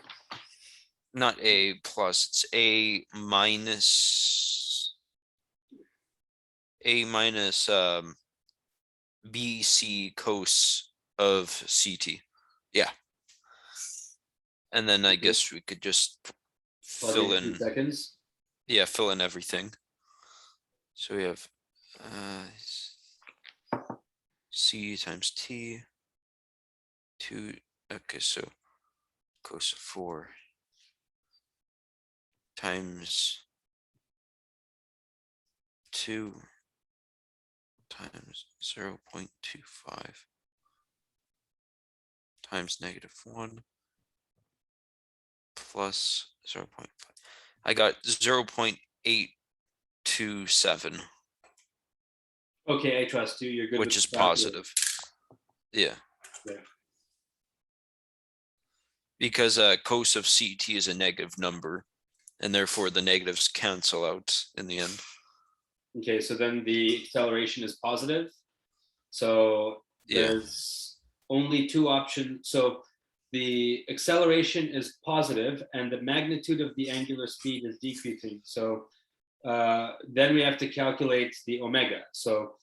Speaker 3: not a plus, it's a minus bc cos of ct. Yeah. And then I guess we could just fill
Speaker 2: Plug in 2
Speaker 3: in,
Speaker 2: seconds.
Speaker 3: yeah, fill in everything. So we have c times t 2, okay, so cos of 4 times 2 times 0.25 times -1 plus 0.5. I got 0.827,
Speaker 2: Okay, I trust you. You're good.
Speaker 3: which
Speaker 2: with
Speaker 3: is
Speaker 2: the calculator.
Speaker 3: positive. Yeah.
Speaker 2: Yeah.
Speaker 3: Because cos of CT is a negative number, and therefore the negatives cancel out in the end.
Speaker 2: Okay, so then the acceleration is positive. So
Speaker 3: Yeah.
Speaker 2: there's only 2 options. So the acceleration is positive and the magnitude of the angular speed is decreasing. So then we have to calculate the omega. So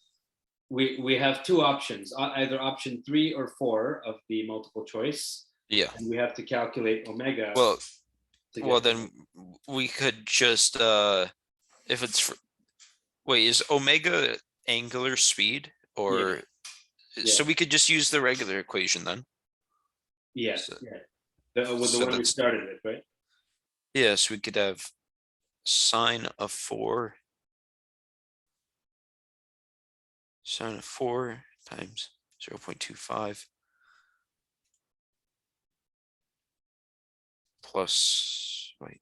Speaker 2: we have 2 options, either option 3 or 4 of the multiple choice.
Speaker 3: Yeah.
Speaker 2: And we have to calculate omega.
Speaker 3: Well,
Speaker 2: to
Speaker 3: well,
Speaker 2: get
Speaker 3: then we could just if it's wait, is omega angular speed or so
Speaker 2: Yeah.
Speaker 3: we could just use the regular equation then?
Speaker 2: Yes,
Speaker 3: So-
Speaker 2: yeah. With the
Speaker 3: so
Speaker 2: one we
Speaker 3: that's-
Speaker 2: started with, right?
Speaker 3: Yes, we could have sine of 4 times 0.25 plus, wait,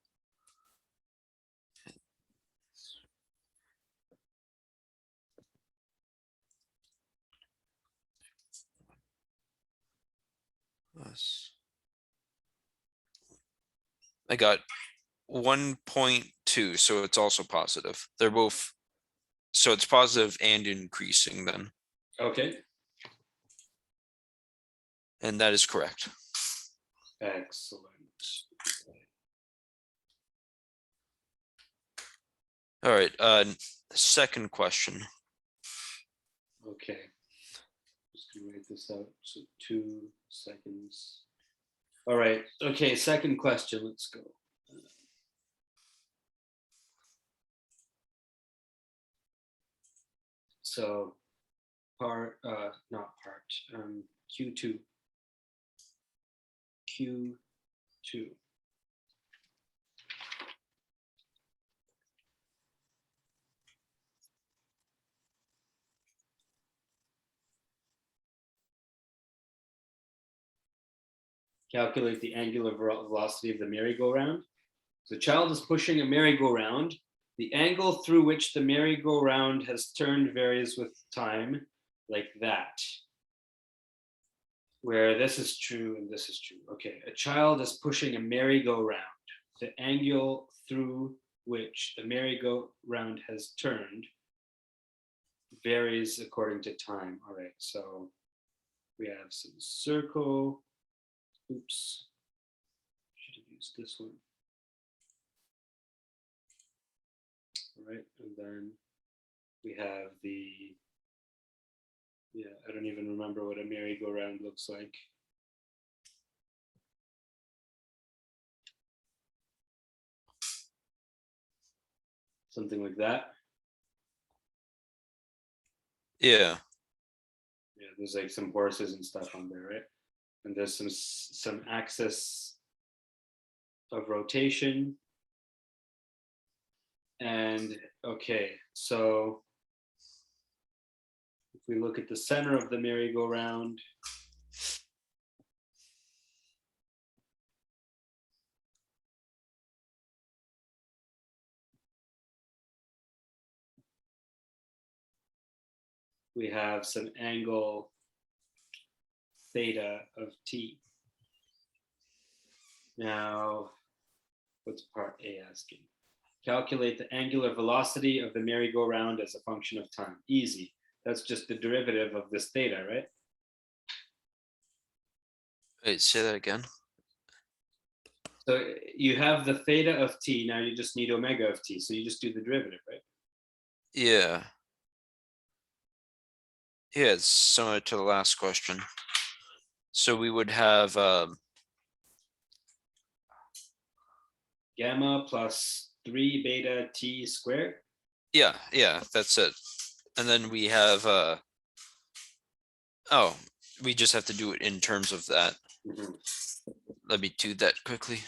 Speaker 3: plus, I got 1.2, so it's also positive. They're both, so it's positive and increasing then,
Speaker 2: Okay,
Speaker 3: and that is correct.
Speaker 2: excellent.
Speaker 3: All right, second question.
Speaker 2: Okay. Just gonna write this out. So 2 seconds. All right. Okay, second question. Let's go. So not part, Q2. Q2. calculate the angular velocity of the merry-go-round. So the child is pushing a merry-go-round. The angle through which the merry-go-round has turned varies with time, like that. Where this is true and this is true. Okay, a child is pushing a merry-go-round. The angle through which the merry-go-round has turned varies according to time. All right, so we have some circle. Oops, should have used this one. All right, and then we have the, yeah, I don't even remember what a merry-go-round looks like. Something like that.
Speaker 3: Yeah,
Speaker 2: Yeah, there's like some horses and stuff on there, right? And there's some axis of rotation. And okay, so if we look at the center of the merry-go-round, we have some angle theta of t. Now, what's part A asking? Calculate the angular velocity of the merry-go-round as a function of time. Easy. That's just the derivative of this theta, right?
Speaker 3: wait, say that again.
Speaker 2: So you have the theta of t, now you just need omega of t, so you just do the derivative, right?
Speaker 3: Yeah. Yeah, it's similar to the last question. So we would have,
Speaker 2: Gamma plus 3 beta t squared.
Speaker 3: yeah, that's it. And then we have, oh, we just have to do it in terms of that.
Speaker 2: Mhm.
Speaker 3: Let me do that quickly.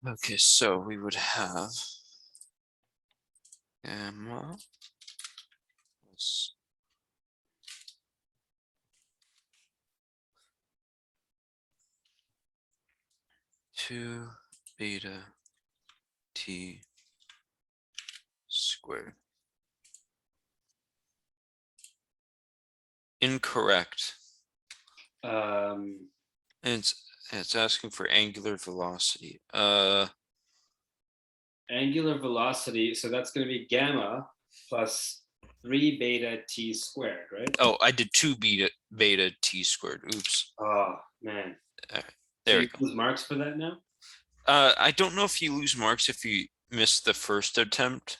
Speaker 3: Okay, so we would have gamma plus 2 beta t squared. Incorrect.
Speaker 2: Um,
Speaker 3: And it's asking for angular velocity.
Speaker 2: Angular velocity, so that's going to be gamma plus 3 beta t squared, right?
Speaker 3: Oh, I did 2 beta t squared. Oops.
Speaker 2: Oh, man.
Speaker 3: There
Speaker 2: So
Speaker 3: we
Speaker 2: you
Speaker 3: go.
Speaker 2: lose marks for that now?
Speaker 3: I don't know if you lose marks if you miss the first attempt.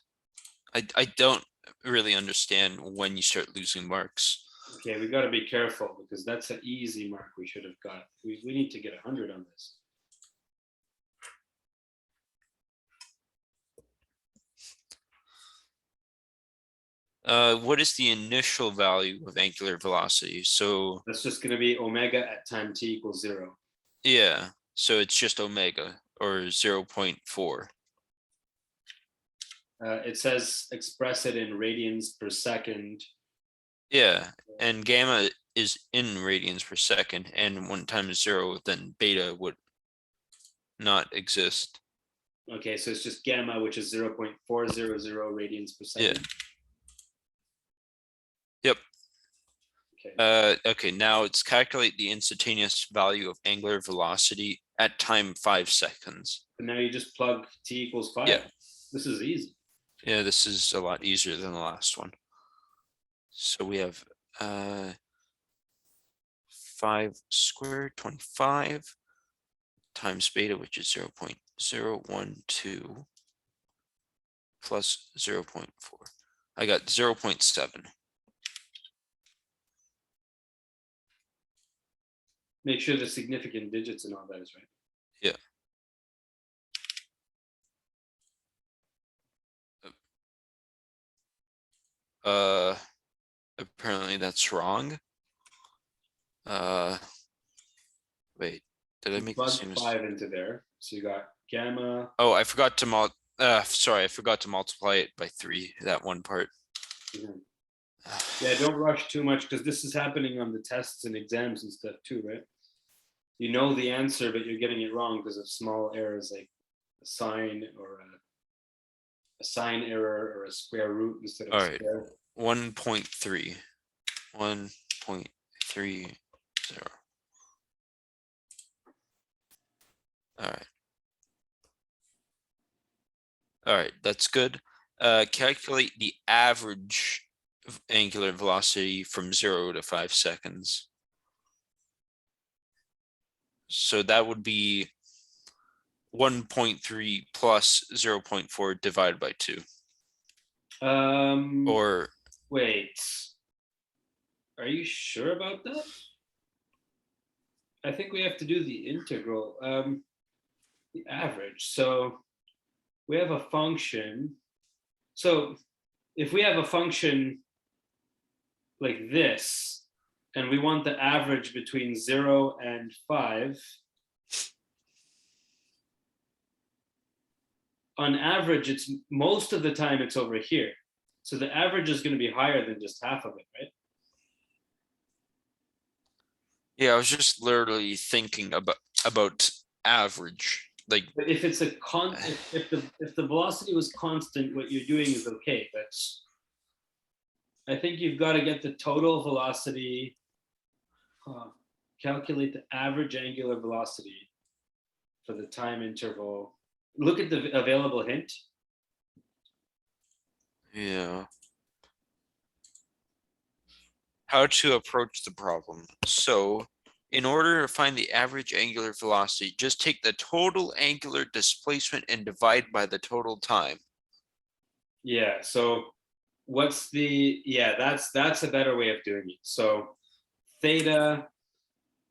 Speaker 3: I don't really understand when you start losing marks.
Speaker 2: Okay, we got to be careful because that's an easy mark we should have got. We need to get 100 on this.
Speaker 3: What is the initial value of angular velocity? So
Speaker 2: That's just going to be omega at time t equals 0.
Speaker 3: yeah, so it's just omega or 0.4.
Speaker 2: It says express it in radians per second.
Speaker 3: Yeah, and gamma is in radians per second, and 1 times 0, then beta would not exist.
Speaker 2: Okay, so it's just gamma, which is 0.400 radians per
Speaker 3: Yeah.
Speaker 2: second.
Speaker 3: Yep.
Speaker 2: Okay.
Speaker 3: Okay, now it's calculate the instantaneous value of angular velocity at time 5 seconds.
Speaker 2: And now you just plug t equals 5.
Speaker 3: Yeah.
Speaker 2: This is easy.
Speaker 3: Yeah, this is a lot easier than the last one. So we have 5 squared, 25 times beta, which is 0.012 plus 0.4. I got 0.7.
Speaker 2: Make sure the significant digits and all that is right.
Speaker 3: Yeah. Apparently that's wrong. Wait, did I make the
Speaker 2: Plug
Speaker 3: same
Speaker 2: 5 into there. So you got gamma.
Speaker 3: Oh, I forgot to sorry, I forgot to multiply it by 3, that one part.
Speaker 2: Mhm. Yeah, don't rush too much because this is happening on the tests and exams and stuff too, right? You know the answer, but you're getting it wrong because of small errors like a sign or a sign error or a square root instead of
Speaker 3: All right.
Speaker 2: square.
Speaker 3: 1.3. 1.30. All right. All right, that's good. Calculate the average angular velocity from 0 to 5 seconds. So that would be 1.3 plus 0.4 divided by 2. Or
Speaker 2: Wait, are you sure about that? I think we have to do the integral, the average. So we have a function. So if we have a function like this, and we want the average between 0 and 5, on average, it's most of the time it's over here. So the average is going to be higher than just half of it, right?
Speaker 3: yeah, I was just literally thinking about average. Like,
Speaker 2: But if it's a if the velocity was constant, what you're doing is okay. But I think you've got to get the total velocity, calculate the average angular velocity for the time interval. Look at the available hint.
Speaker 3: yeah. How to approach the problem. So in order to find the average angular velocity, just take the total angular displacement and divide by the total time.
Speaker 2: Yeah. So what's the, yeah, that's a better way of doing it. So theta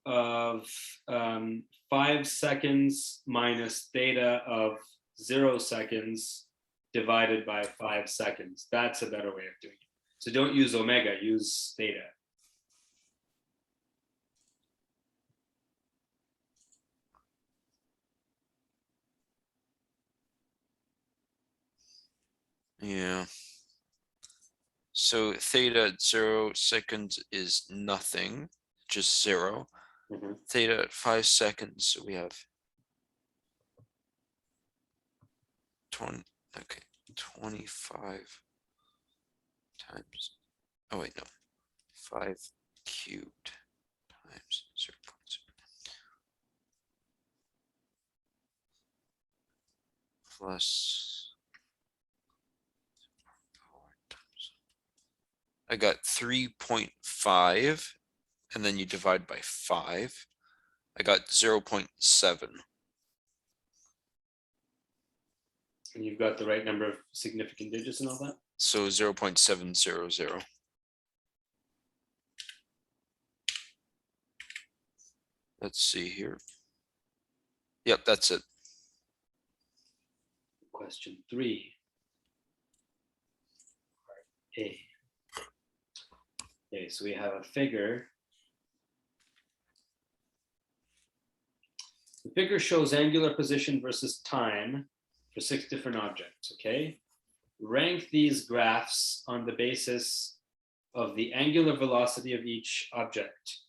Speaker 2: of 5 seconds minus theta of 0 seconds divided by 5 seconds. That's a better way of doing it. So don't use omega, use theta.
Speaker 3: Yeah. So theta at 0 seconds is nothing, just 0.
Speaker 2: Mhm.
Speaker 3: Theta at 5 seconds, we have 20, okay, 25 times, oh wait, no, 5 cubed times 0.0 plus 4 times. I got 3.5, and then you divide by 5. I got 0.7.
Speaker 2: And you've got the right number of significant digits and all that.
Speaker 3: So 0.700. Let's see here. Yep, that's it.
Speaker 2: Question 3. Part A. Okay, so we have a figure. The figure shows angular position versus time for 6 different objects, okay? Rank these graphs on the basis of the angular velocity of each object.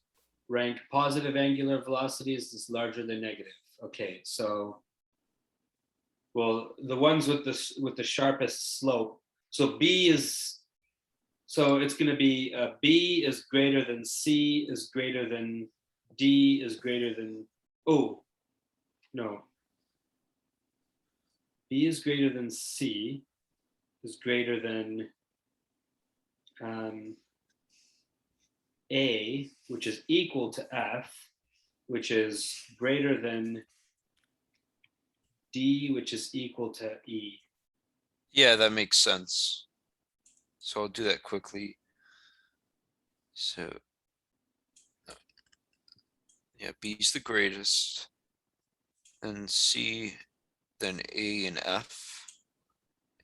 Speaker 2: Rank positive angular velocities is larger than negative. Okay, so, well, the ones with the sharpest slope. So B is, so it's going to be B is greater than C is greater than D is greater than, oh, no. B is greater than C is greater than A, which is equal to F, which is greater than D, which is equal to E.
Speaker 3: Yeah, that makes sense. So I'll do that quickly. So, yeah, B is the greatest, then C, then A and F,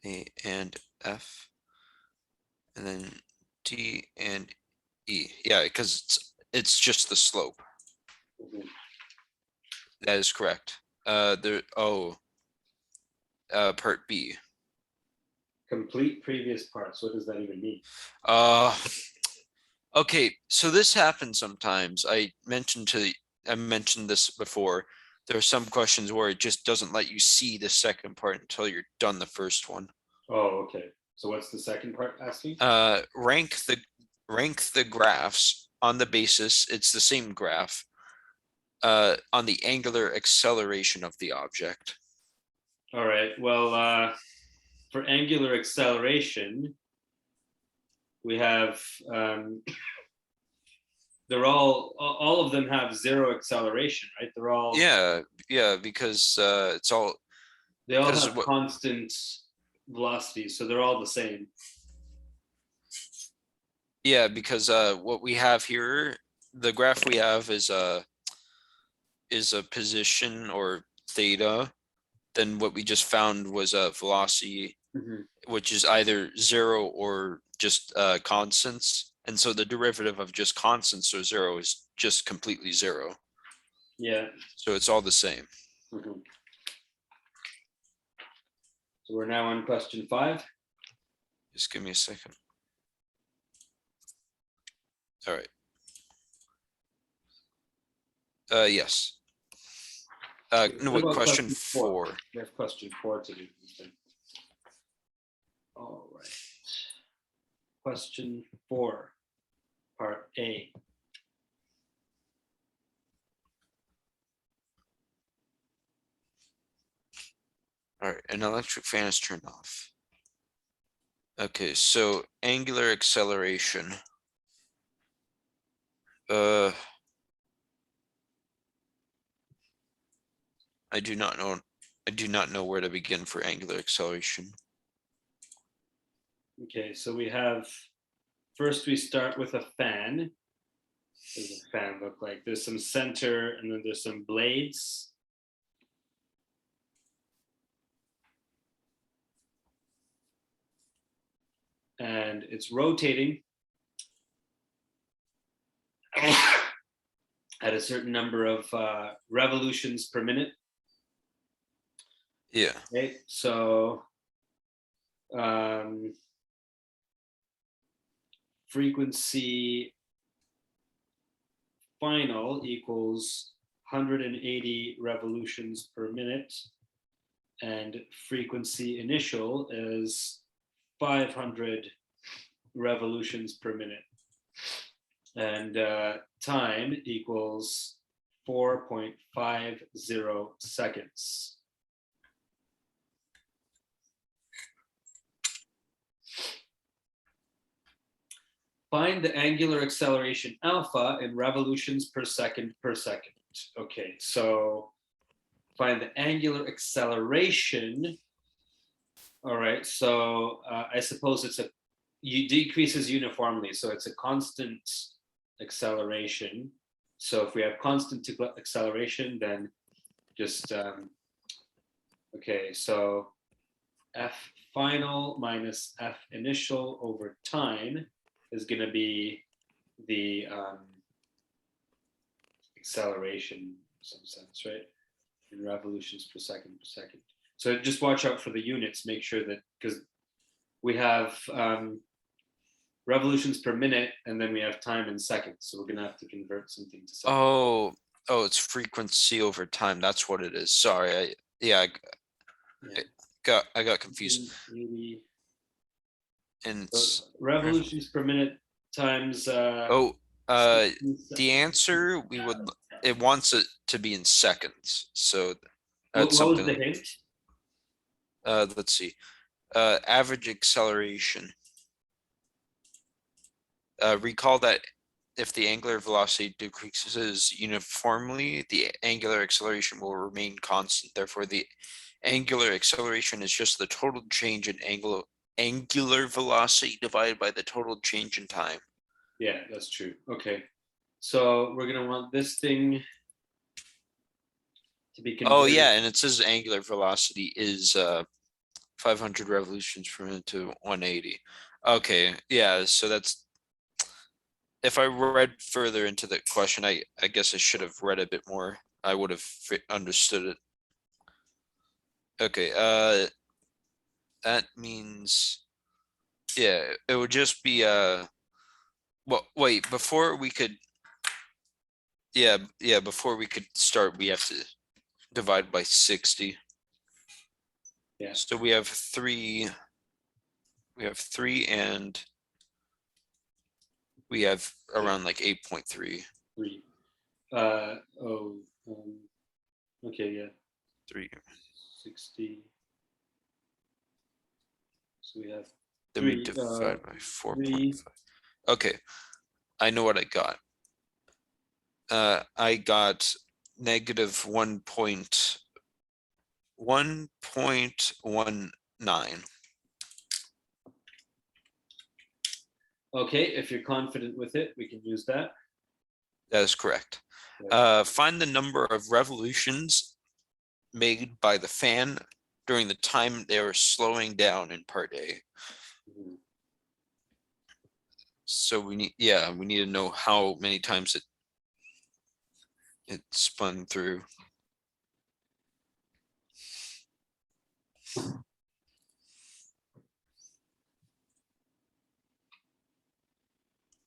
Speaker 3: A and F, and then D and E. Yeah, because it's just the slope.
Speaker 2: Mhm.
Speaker 3: That is correct. Part B.
Speaker 2: Complete previous parts. What does that even mean?
Speaker 3: Okay, so this happens sometimes. I mentioned this before. There are some questions where it just doesn't let you see the second part until you're done the first one.
Speaker 2: Oh, okay. So what's the second part asking?
Speaker 3: Rank the graphs on the basis, it's the same graph, on the angular acceleration of the object.
Speaker 2: All right. Well, for angular acceleration, we have they're all of them have zero acceleration, right? They're all
Speaker 3: Yeah, because it's all
Speaker 2: they all
Speaker 3: because
Speaker 2: have
Speaker 3: what
Speaker 2: constant velocity, so they're all the same.
Speaker 3: yeah, because what we have here, the graph we have is a position or theta. Then what we just found was a velocity, which is either zero or just constants. And so the derivative of just constants or zero is just completely zero.
Speaker 2: Yeah.
Speaker 3: So it's all the same.
Speaker 2: So we're now on question 5.
Speaker 3: Just give me a second. All right. Yes. No,
Speaker 2: What
Speaker 3: wait,
Speaker 2: about
Speaker 3: question 4.
Speaker 2: We have question 4 to do. All right. Question 4, part A.
Speaker 3: All right, an electric fan is turned off. Okay, so angular acceleration. I do not know. I do not know where to begin for angular acceleration.
Speaker 2: Okay, so we have, first we start with a fan. What does a fan look like? There's some center and then there's some blades. And it's rotating at a certain number of revolutions per minute.
Speaker 3: Yeah.
Speaker 2: Okay, so frequency final equals 180 revolutions per minute, and frequency initial is 500 revolutions per minute, and time equals 4.50 seconds. Find the angular acceleration alpha in revolutions per second per second. Okay, so find the angular acceleration. All right, so I suppose decreases uniformly, so it's a constant acceleration. So if we have constant acceleration, then just okay, so F final minus F initial over time is going to be the acceleration in some sense, right? In revolutions per second per second. So just watch out for the units, make sure that, because we have revolutions per minute and then we have time in seconds. So we're going to have to convert something to seconds.
Speaker 3: Oh, it's frequency over time. That's what it is. Sorry. I got confused.
Speaker 2: 80.
Speaker 3: And
Speaker 2: So revolutions per minute times
Speaker 3: the answer it wants it to be in seconds. So that's
Speaker 2: what was
Speaker 3: something.
Speaker 2: the hint?
Speaker 3: Let's see. Average acceleration. Recall that if the angular velocity decreases uniformly, the angular acceleration will remain constant. Therefore, the angular acceleration is just the total change in angular velocity divided by the total change in time.
Speaker 2: Yeah, that's true. Okay. So we're going to want this thing to be converted.
Speaker 3: Oh, yeah, and it says angular velocity is 500 revolutions per minute to 180. Okay, yeah, so that's, if I read further into the question, I guess I should have read a bit more. I would have understood it. Okay, that means Yeah, it would just be, well, wait, before we could. Yeah, before we could start, we have to divide by 60.
Speaker 2: Yeah.
Speaker 3: So we have three. We have three and we have around like 8.3.
Speaker 2: 3. Oh, okay, yeah,
Speaker 3: 3.
Speaker 2: 60. So we have
Speaker 3: Then we
Speaker 2: 3,
Speaker 3: divide by 4.5.
Speaker 2: 3.
Speaker 3: Okay, I know what I got. I got negative 1.19.
Speaker 2: Okay, if you're confident with it, we can use that.
Speaker 3: That is correct.
Speaker 2: Yeah.
Speaker 3: Find the number of revolutions made by the fan during the time they were slowing down in part A.
Speaker 2: Mhm.
Speaker 3: So we need to know how many times it spun through.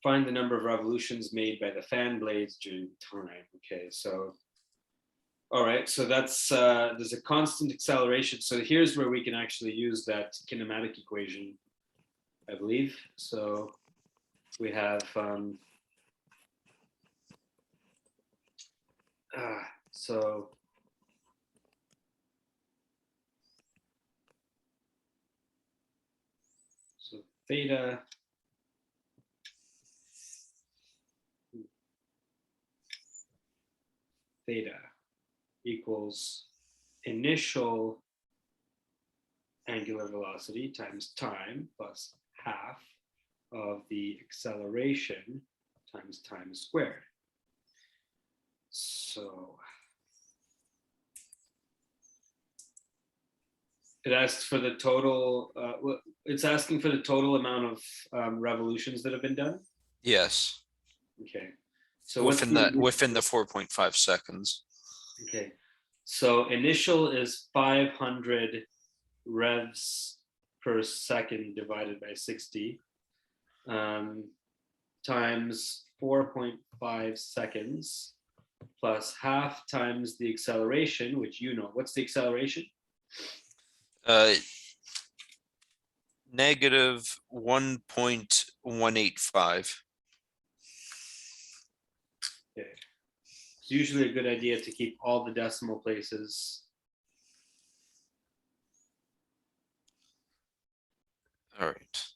Speaker 2: Find the number of revolutions made by the fan blades during time. Okay, so all right, so that's there's a constant acceleration. So here's where we can actually use that kinematic equation, I believe. So we have so theta equals initial angular velocity times time plus half of the acceleration times time squared. So it asks for the total, it's asking for the total amount of revolutions that have been done.
Speaker 3: Yes.
Speaker 2: Okay. So within the
Speaker 3: 4.5 seconds.
Speaker 2: Okay. So initial is 500 revs per second divided by 60 times 4.5 seconds plus half times the acceleration, which you know. What's the acceleration?
Speaker 3: Negative 1.185.
Speaker 2: Okay. It's usually a good idea to keep all the decimal places.
Speaker 3: All right.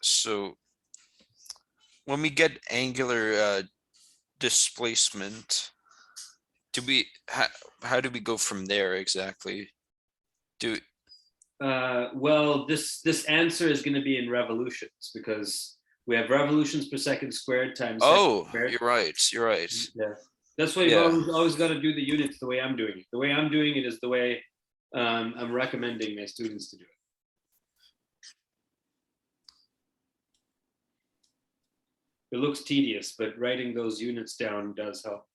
Speaker 3: So when we get angular displacement, how do we go from there exactly?
Speaker 2: Well, this answer is going to be in revolutions because we have revolutions per second squared times.
Speaker 3: Oh,
Speaker 2: squared.
Speaker 3: you're right. You're right.
Speaker 2: Yeah, that's why you've always got to do the units the way I'm doing it. The way I'm doing it is the way I'm recommending my students to do it. It looks tedious, but writing those units down does help.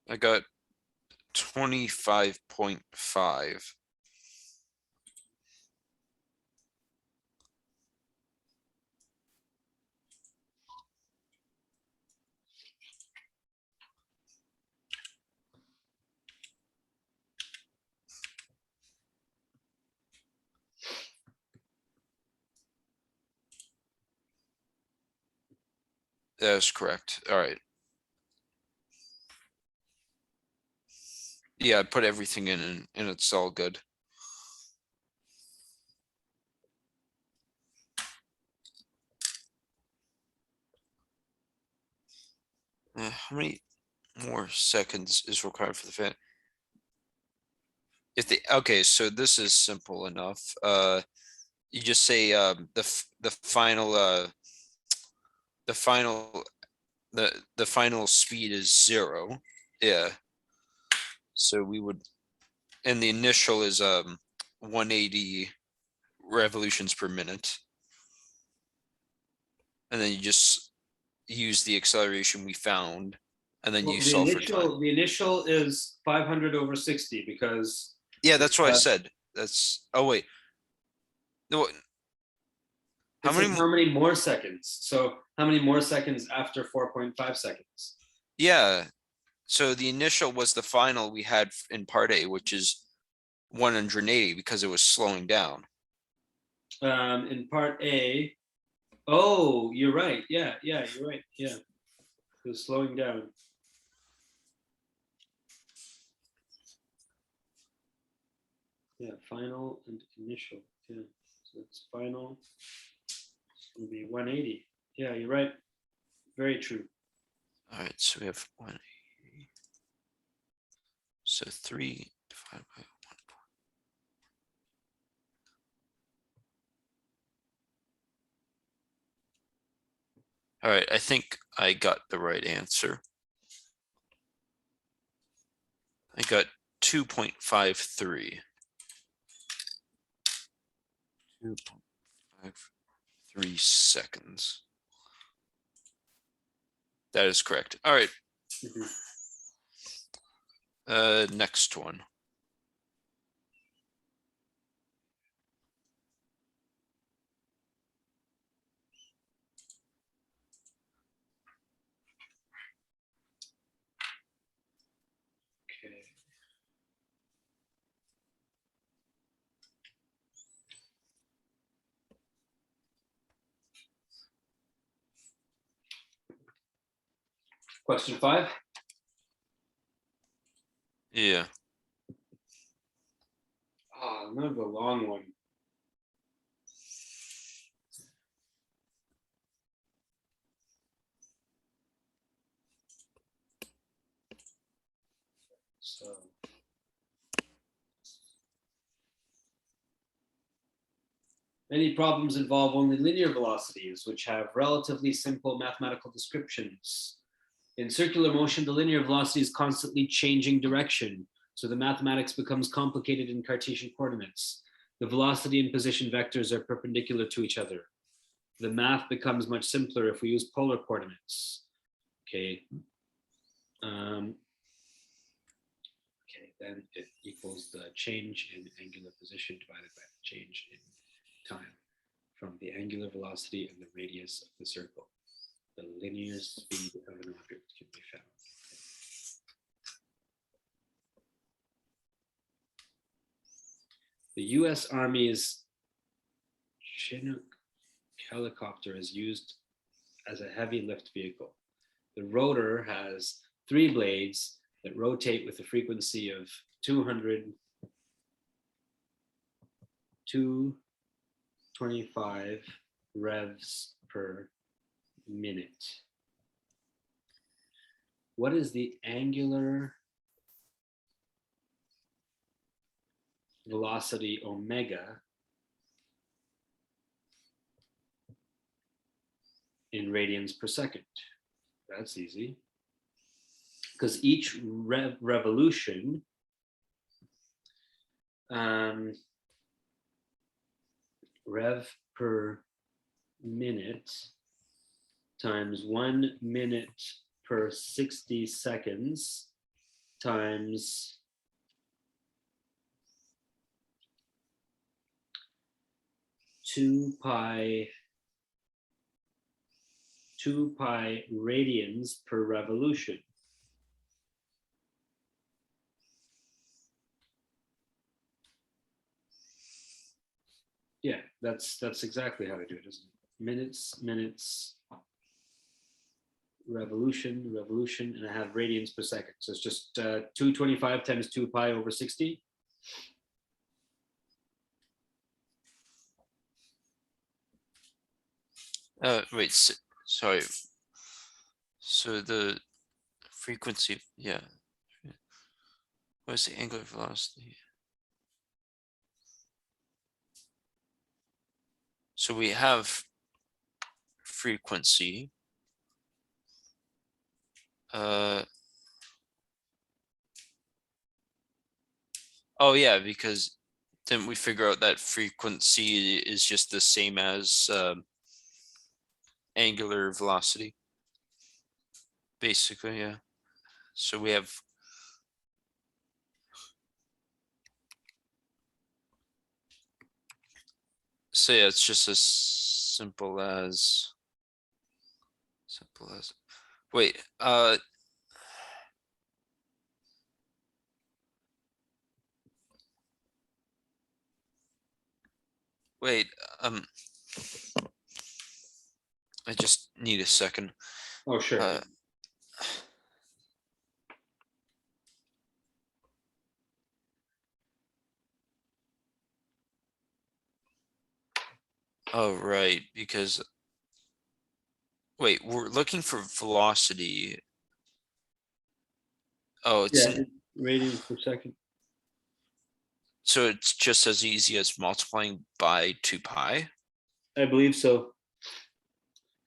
Speaker 3: I got 25.5. That is correct. All right. Yeah, I put everything in and it's all good. How many more seconds is required for the fan? Okay, so this is simple enough. You just say the final the final speed is 0. Yeah. So we would and the initial is 180 revolutions per minute. And then you just use the acceleration we found, and then
Speaker 2: Well,
Speaker 3: you solve for time.
Speaker 2: the initial is 500 over 60 because
Speaker 3: Yeah, that's what I
Speaker 2: uh,
Speaker 3: said. That's, oh wait. No, how
Speaker 2: it
Speaker 3: many?
Speaker 2: says how many more seconds. So how many more seconds after 4.5 seconds?
Speaker 3: Yeah. So the initial was the final we had in part A, which is 180 because it was slowing down.
Speaker 2: In part A, oh, you're right. Yeah, you're right. Yeah, it was slowing down. Yeah, final and initial. Yeah, so it's final. It's gonna be 180. Yeah, you're right. Very true.
Speaker 3: All right, so we have 180. So 3 divided by 1. All right, I think I got the right answer. I got 2.53. 2.53 seconds. That is correct. All right.
Speaker 2: Mhm.
Speaker 3: Next one.
Speaker 2: Okay. Question 5.
Speaker 3: Yeah.
Speaker 2: Oh, another long one. So many problems involve only linear velocities, which have relatively simple mathematical descriptions. In circular motion, the linear velocity is constantly changing direction, so the mathematics becomes complicated in Cartesian coordinates. The velocity and position vectors are perpendicular to each other. The math becomes much simpler if we use polar coordinates. Okay. Okay, then it equals the change in angular position divided by the change in time from the angular velocity and the radius of the circle. The linear speed of an object can be found. The US Army's Chinook helicopter is used as a heavy lift vehicle. The rotor has 3 blades that rotate with a frequency of 225 revs per minute. What is the angular velocity omega in radians per second? That's easy. Because each revolution rev per minute times 1 minute per 60 seconds times 2 pi radians per revolution. Yeah, that's exactly how to do it, isn't it? Minutes, revolution, and I have radians per second. So it's just 225 times 2 pi over 60.
Speaker 3: Wait, sorry. So the frequency, yeah. What is the angular velocity? So we have frequency. Oh, yeah, because didn't we figure out that frequency is just the same as angular velocity? Basically, yeah. So we have. So yeah, it's just as simple as. Wait, wait, um, I just need a second.
Speaker 2: Oh, sure.
Speaker 3: Uh, oh, right, because. Wait, we're looking for velocity. Oh, it's
Speaker 2: Yeah, radians per second.
Speaker 3: so it's just as easy as multiplying by 2 pi.
Speaker 2: I believe so.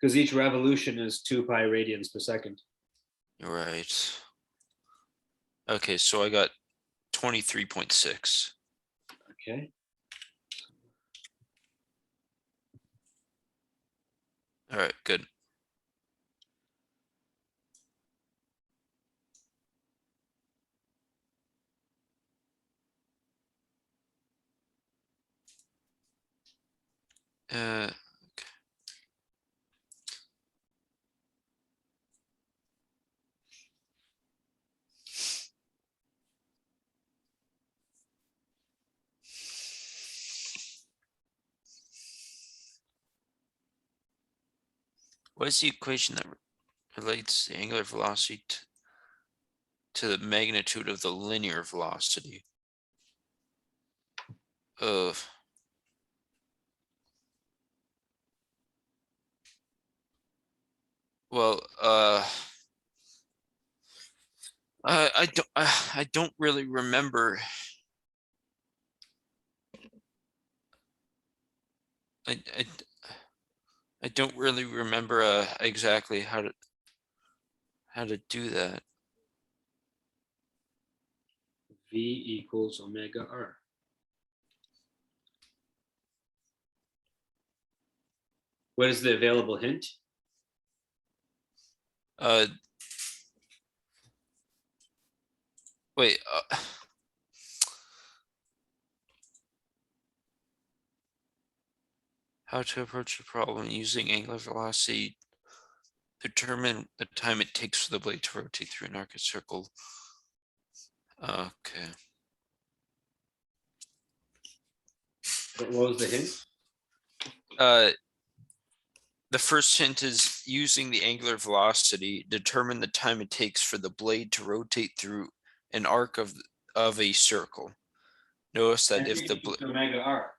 Speaker 2: Because each revolution is 2 pi radians per second.
Speaker 3: Right. Okay, so I got 23.6.
Speaker 2: Okay.
Speaker 3: All right, good. Okay. What is the equation that relates the angular velocity to the magnitude of the linear velocity? Of well, I don't really remember. I, I, I don't really remember exactly how to do that.
Speaker 2: V equals omega r. What is the available hint?
Speaker 3: Wait, how to approach the problem using angular velocity. Determine the time it takes for the blade to rotate through an arc circle. Okay.
Speaker 2: What was the hint?
Speaker 3: The first hint is using the angular velocity, determine the time it takes for the blade to rotate through an arc of a circle. Notice that if the
Speaker 2: omega r.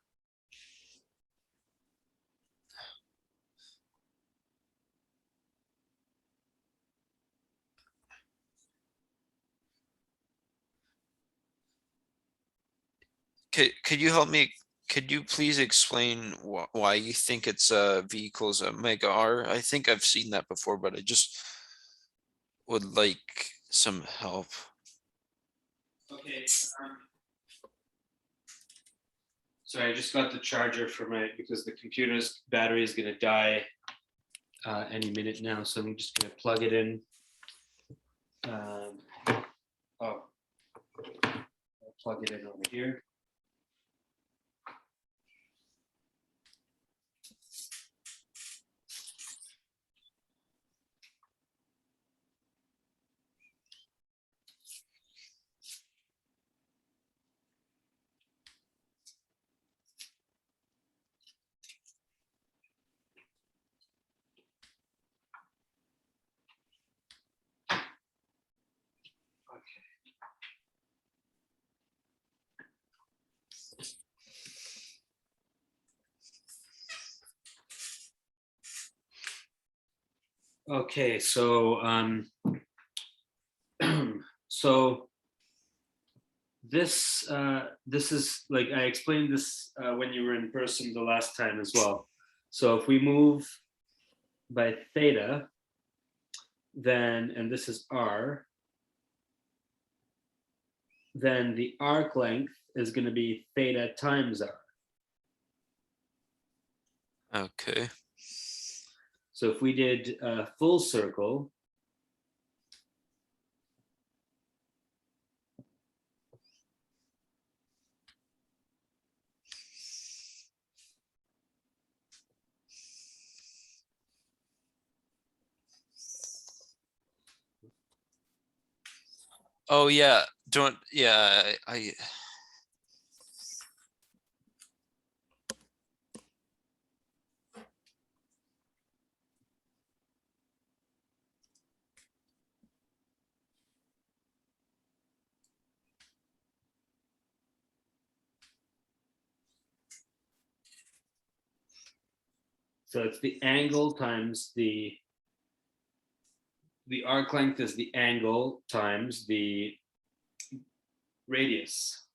Speaker 3: could you help me? Could you please explain why you think it's V equals omega r? I think I've seen that before, but I just would like some help.
Speaker 2: Okay. Sorry, I just got the charger for because the computer's battery is going to die any minute now. So I'm just going to plug it in. I'll plug it in over here. Okay, so so this is like I explained this when you were in person the last time as well. So if we move by theta, then and this is r, then the arc length is going to be theta times r.
Speaker 3: Okay.
Speaker 2: So if we did a full circle,
Speaker 3: Oh yeah, don't, yeah, I
Speaker 2: so it's the angle times the arc length is the angle times the radius.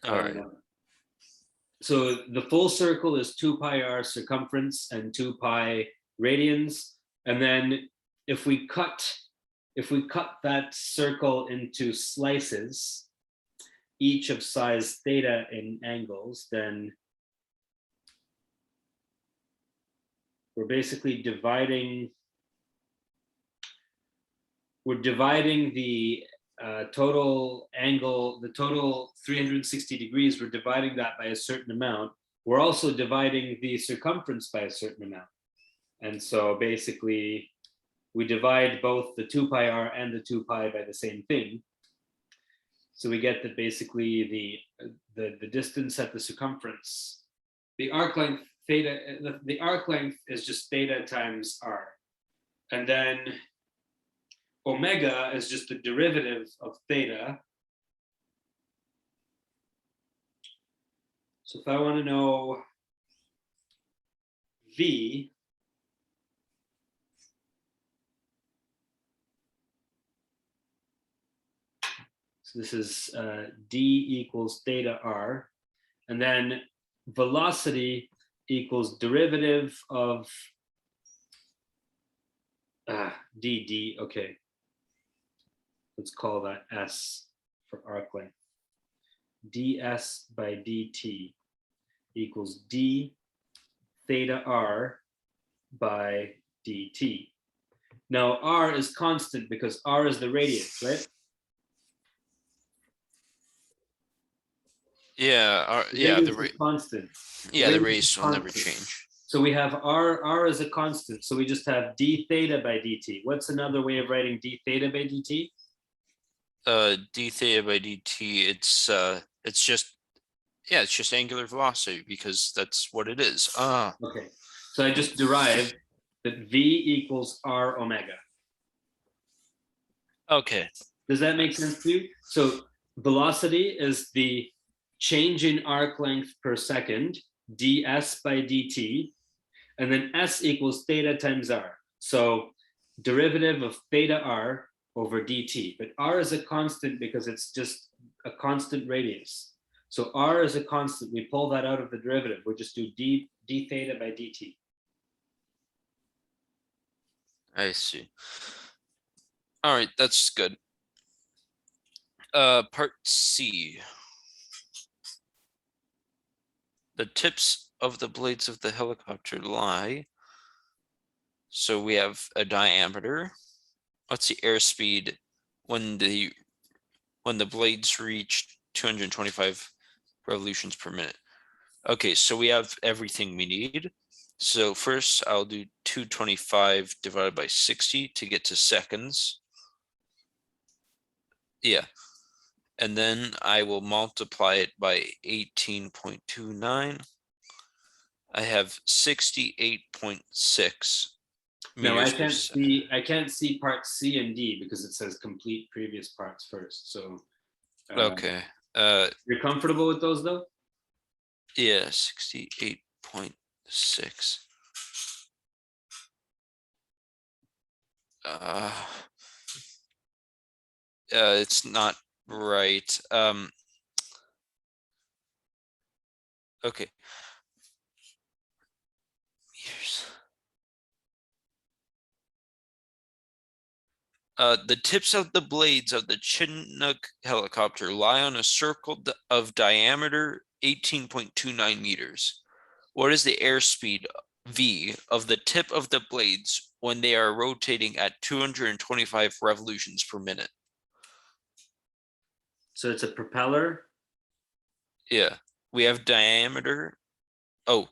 Speaker 3: all right.
Speaker 2: So the full circle is 2 pi r circumference and 2 pi radians. And then if we cut that circle into slices, each of size theta in angles, then we're basically dividing the total angle, the total 360 degrees, we're dividing that by a certain amount. We're also dividing the circumference by a certain amount. And so basically we divide both the 2 pi r and the 2 pi by the same thing. So we get that basically the distance at the circumference, the arc length theta, the arc length is just theta times r. And then omega is just the derivative of theta. So if I want to know V, so this is D equals theta r, and then velocity equals derivative of dd, okay. Let's call that S for arc length. ds by dt equals d theta r by dt. Now r is constant because r is the radius, right?
Speaker 3: Yeah,
Speaker 2: The
Speaker 3: yeah,
Speaker 2: radius is constant.
Speaker 3: the
Speaker 2: radius
Speaker 3: race
Speaker 2: is
Speaker 3: will never
Speaker 2: constant.
Speaker 3: change.
Speaker 2: So we have r is a constant. So we just have d theta by dt. What's another way of writing d theta by dt?
Speaker 3: D theta by dt, it's just, yeah, it's just angular velocity because that's what it is.
Speaker 2: Okay. So I just derived that v equals r omega.
Speaker 3: Okay.
Speaker 2: Does that make sense to you? So velocity is the change in arc length per second, ds by dt, and then s equals theta times r. So derivative of theta r over dt, but r is a constant because it's just a constant radius. So r is a constant. We pull that out of the derivative. We just do d theta by dt.
Speaker 3: I see. All right, that's good. Part C. The tips of the blades of the helicopter lie. So we have a diameter. What's the airspeed when the blades reach 225 revolutions per minute? Okay, so we have everything we need. So first I'll do 225 divided by 60 to get to seconds. Yeah. And then I will multiply it by 18.29. I have 68.6
Speaker 2: No, I
Speaker 3: meters per
Speaker 2: can't
Speaker 3: second.
Speaker 2: see. I can't see parts C and D because it says complete previous parts first. So,
Speaker 3: Okay.
Speaker 2: you're comfortable with those though?
Speaker 3: Yeah, 68.6. It's not right. Okay. Meters. The tips of the blades of the Chinook helicopter lie on a circle of diameter 18.29 meters. What is the airspeed V of the tip of the blades when they are rotating at 225 revolutions per minute?
Speaker 2: So it's a propeller.
Speaker 3: Yeah, we have diameter. Oh,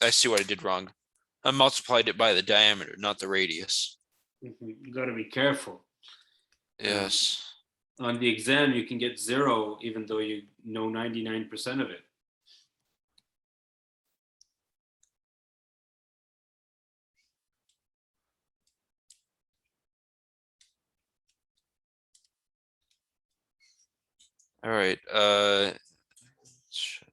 Speaker 3: I see what I did wrong. I multiplied it by the diameter, not the radius.
Speaker 2: You got to be careful.
Speaker 3: Yes.
Speaker 2: On the exam, you can get 0, even though you know 99% of it.
Speaker 3: All right. Check.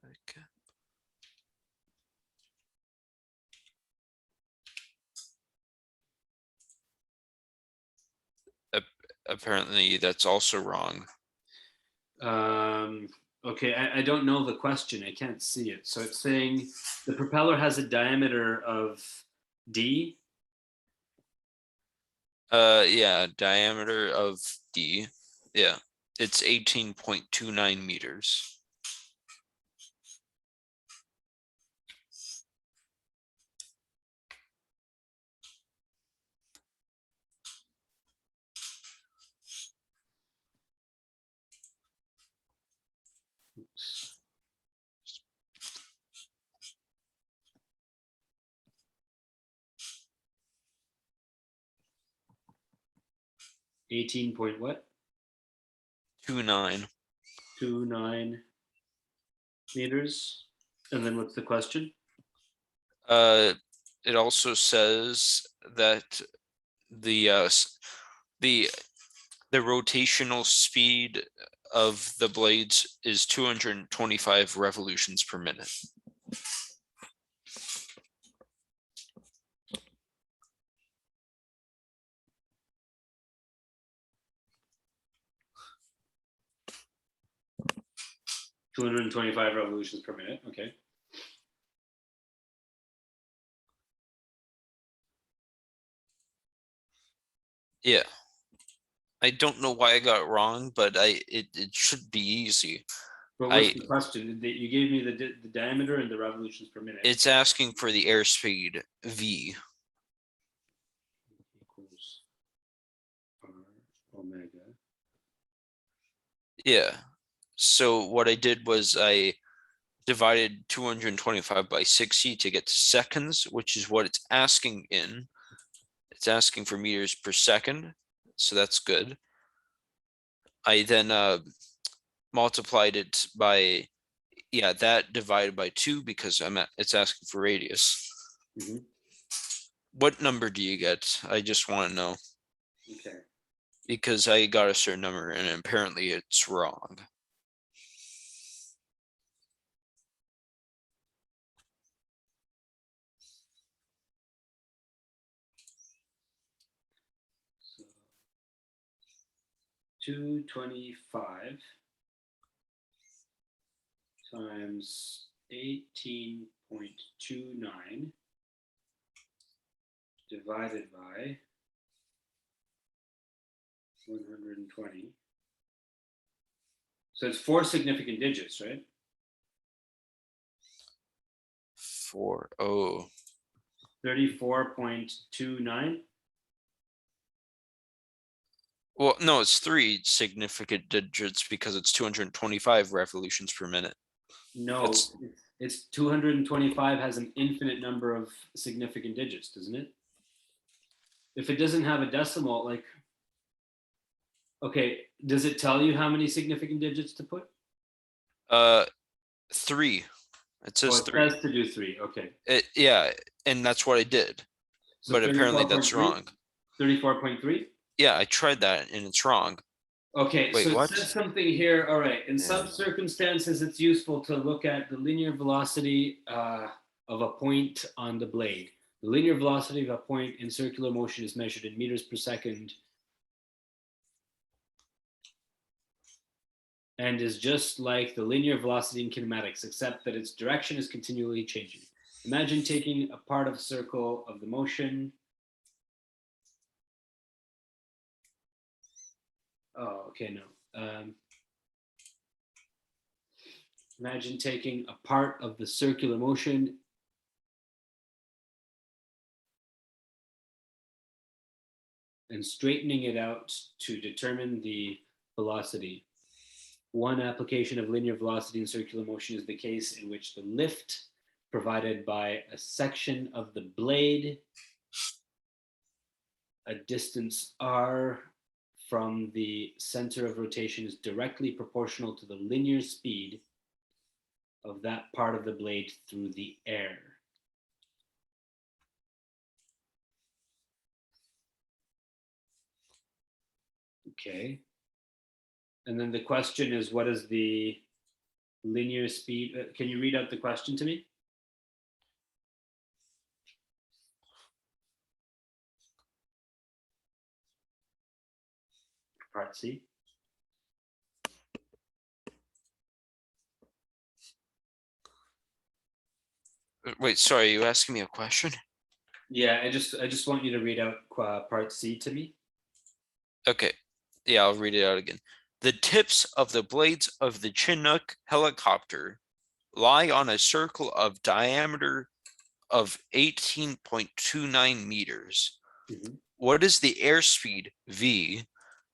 Speaker 3: Apparently, that's also wrong.
Speaker 2: Okay, I don't know the question. I can't see it. So it's saying the propeller has a diameter of D.
Speaker 3: Yeah, diameter of D. Yeah, it's 18.29 meters.
Speaker 2: Oops. 18 point what?
Speaker 3: 29.
Speaker 2: 29 meters. And then what's the question?
Speaker 3: It also says that the the rotational speed of the blades is 225 revolutions per minute.
Speaker 2: Two 225 revolutions per minute. Okay.
Speaker 3: Yeah. I don't know why I got it wrong, but it should be easy.
Speaker 2: But what's the question? You gave me the diameter and the revolutions per minute.
Speaker 3: It's asking for the airspeed V.
Speaker 2: Equals R omega.
Speaker 3: Yeah. So what I did was I divided 225 by 60 to get to seconds, which is what it's asking in. It's asking for meters per second, so that's good. I then multiplied it by, yeah, that divided by 2 because it's asking for radius.
Speaker 2: Mhm.
Speaker 3: What number do you get? I just want to know
Speaker 2: Okay.
Speaker 3: because I got a certain number and apparently it's wrong.
Speaker 2: So 225 times 18.29 divided by 120. So it's 4 significant digits, right?
Speaker 3: 40.
Speaker 2: 34.29.
Speaker 3: Well, no, it's 3 significant digits because it's 225 revolutions per minute.
Speaker 2: No,
Speaker 3: It's-
Speaker 2: it's 225 has an infinite number of significant digits, doesn't it? If it doesn't have a decimal, like, okay, does it tell you how many significant digits to put?
Speaker 3: 3. It
Speaker 2: Oh,
Speaker 3: says
Speaker 2: it
Speaker 3: 3.
Speaker 2: says to do 3. Okay.
Speaker 3: Yeah, and that's what I did.
Speaker 2: So
Speaker 3: But apparently that's
Speaker 2: 34.3?
Speaker 3: wrong.
Speaker 2: 34.3?
Speaker 3: Yeah, I tried that and it's wrong.
Speaker 2: Okay,
Speaker 3: Wait,
Speaker 2: so it
Speaker 3: what?
Speaker 2: says something here. All right. In some
Speaker 3: Yeah.
Speaker 2: circumstances, it's useful to look at the linear velocity of a point on the blade. The linear velocity of a point in circular motion is measured in meters per second and is just like the linear velocity in kinematics, except that its direction is continually changing. Imagine taking a part of a circle of the motion Oh, okay, no. Imagine taking a part of the circular motion and straightening it out to determine the velocity. One application of linear velocity in circular motion is the case in which the lift provided by a section of the blade, a distance r from the center of rotation, is directly proportional to the linear speed of that part of the blade through the air. Okay. And then the question is, what is the linear speed? Can you read out the question to me? Part C.
Speaker 3: Wait, sorry, you asking me a question?
Speaker 2: Yeah, I just want you to read out part C to me.
Speaker 3: Okay, yeah, I'll read it out again. The tips of the blades of the Chinook helicopter lie on a circle of diameter of 18.29 meters.
Speaker 2: Mhm.
Speaker 3: What is the airspeed, V,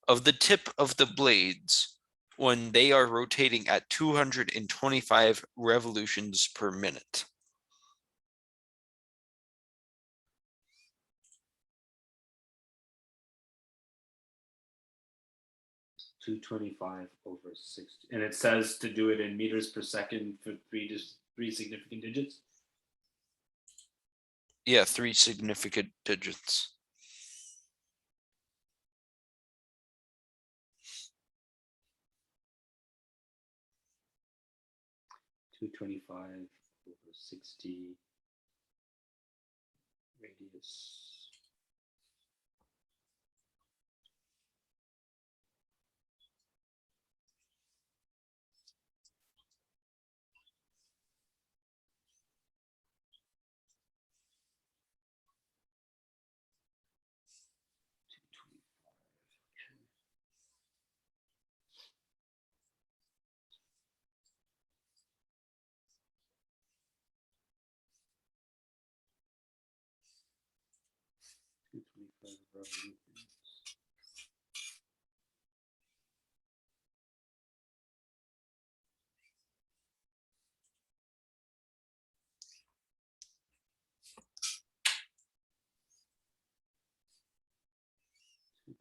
Speaker 3: of the tip of the blades when they are rotating at 225 revolutions per minute?
Speaker 2: 225 over 60. And it says to do it in meters per second for three significant digits.
Speaker 3: Yeah, 3 significant digits.
Speaker 2: Two 25 over 60 radius. Revolutions.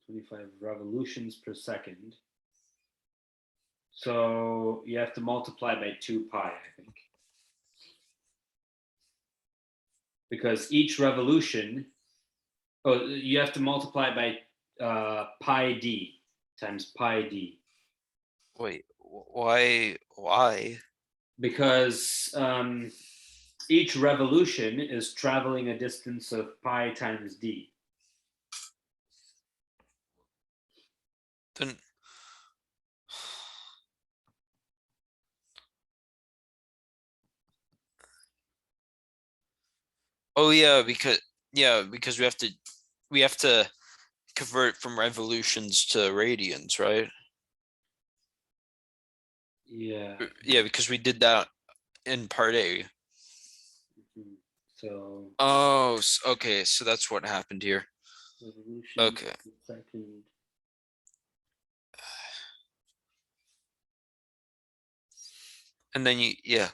Speaker 2: 25 revolutions per second. So you have to multiply by 2 pi, I think. Because each revolution, you have to multiply by pi d times pi d.
Speaker 3: Wait, why?
Speaker 2: Because each revolution is traveling a distance of pi times d.
Speaker 3: Then oh yeah, because we have to convert from revolutions to radians, right?
Speaker 2: Yeah.
Speaker 3: Yeah, because we did that in part A.
Speaker 2: Mhm. So
Speaker 3: Oh, okay, so that's what happened here.
Speaker 2: revolution
Speaker 3: Okay.
Speaker 2: per second.
Speaker 3: And then yeah.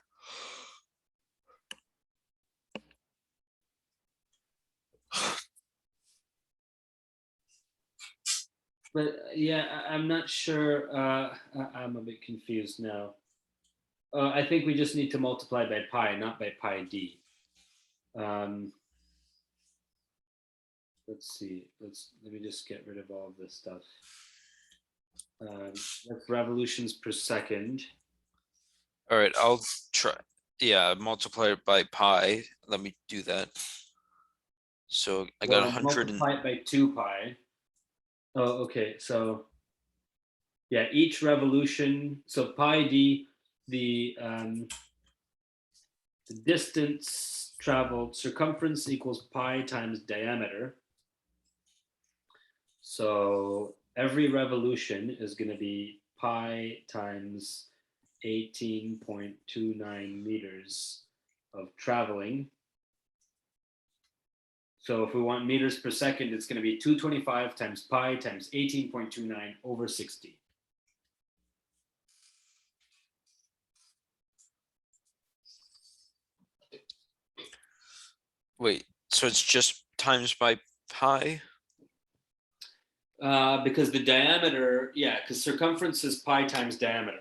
Speaker 2: But yeah, I'm not sure. I'm a bit confused now. I think we just need to multiply by pi, not by pi d. Um, let's see. Let me just get rid of all of this stuff. That's revolutions per second.
Speaker 3: All right, I'll try. Yeah, multiply it by pi. Let me do that. So I got
Speaker 2: Well,
Speaker 3: 100 and
Speaker 2: multiply it by 2 pi. Oh, okay. So yeah, each revolution. So pi d, the distance traveled, circumference equals pi times diameter. So every revolution is going to be pi times 18.29 meters of traveling. So if we want meters per second, it's going to be 225 times pi times 18.29 over 60.
Speaker 3: Wait, so it's just times by pi?
Speaker 2: Because the diameter, yeah, because circumference is pi times diameter,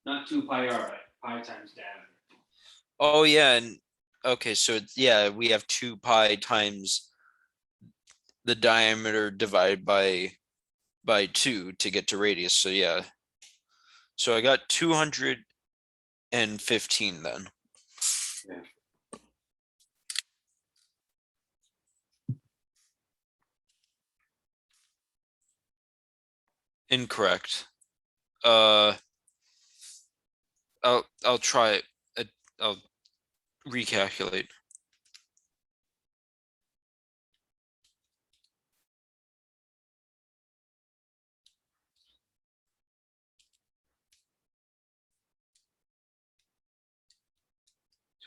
Speaker 2: not 2 pi r, right? Pi times diameter.
Speaker 3: Oh yeah, and okay, so yeah, we have 2 pi times the diameter divided by 2 to get to radius. So yeah. So I got 215 then.
Speaker 2: Yeah.
Speaker 3: Incorrect. I'll try it. I'll recalculate.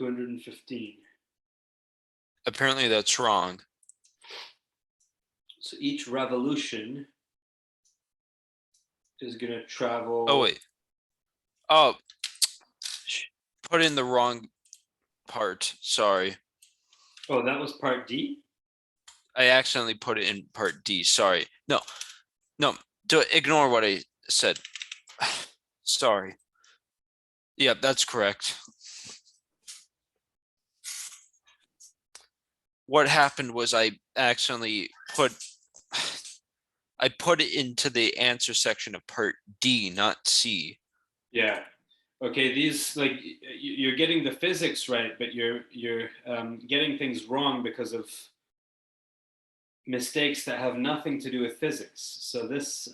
Speaker 2: $215.
Speaker 3: Apparently that's wrong.
Speaker 2: So each revolution is going to travel.
Speaker 3: Oh wait. Oh, put in the wrong part. Sorry.
Speaker 2: Oh, that was part D?
Speaker 3: I accidentally put it in part D. Sorry. No. Ignore what I said. Sorry. Yep, that's correct. What happened was I accidentally put it into the answer section of part D, not C.
Speaker 2: Yeah. Okay, these, like, you're getting the physics right, but you're getting things wrong because of mistakes that have nothing to do with physics. So this,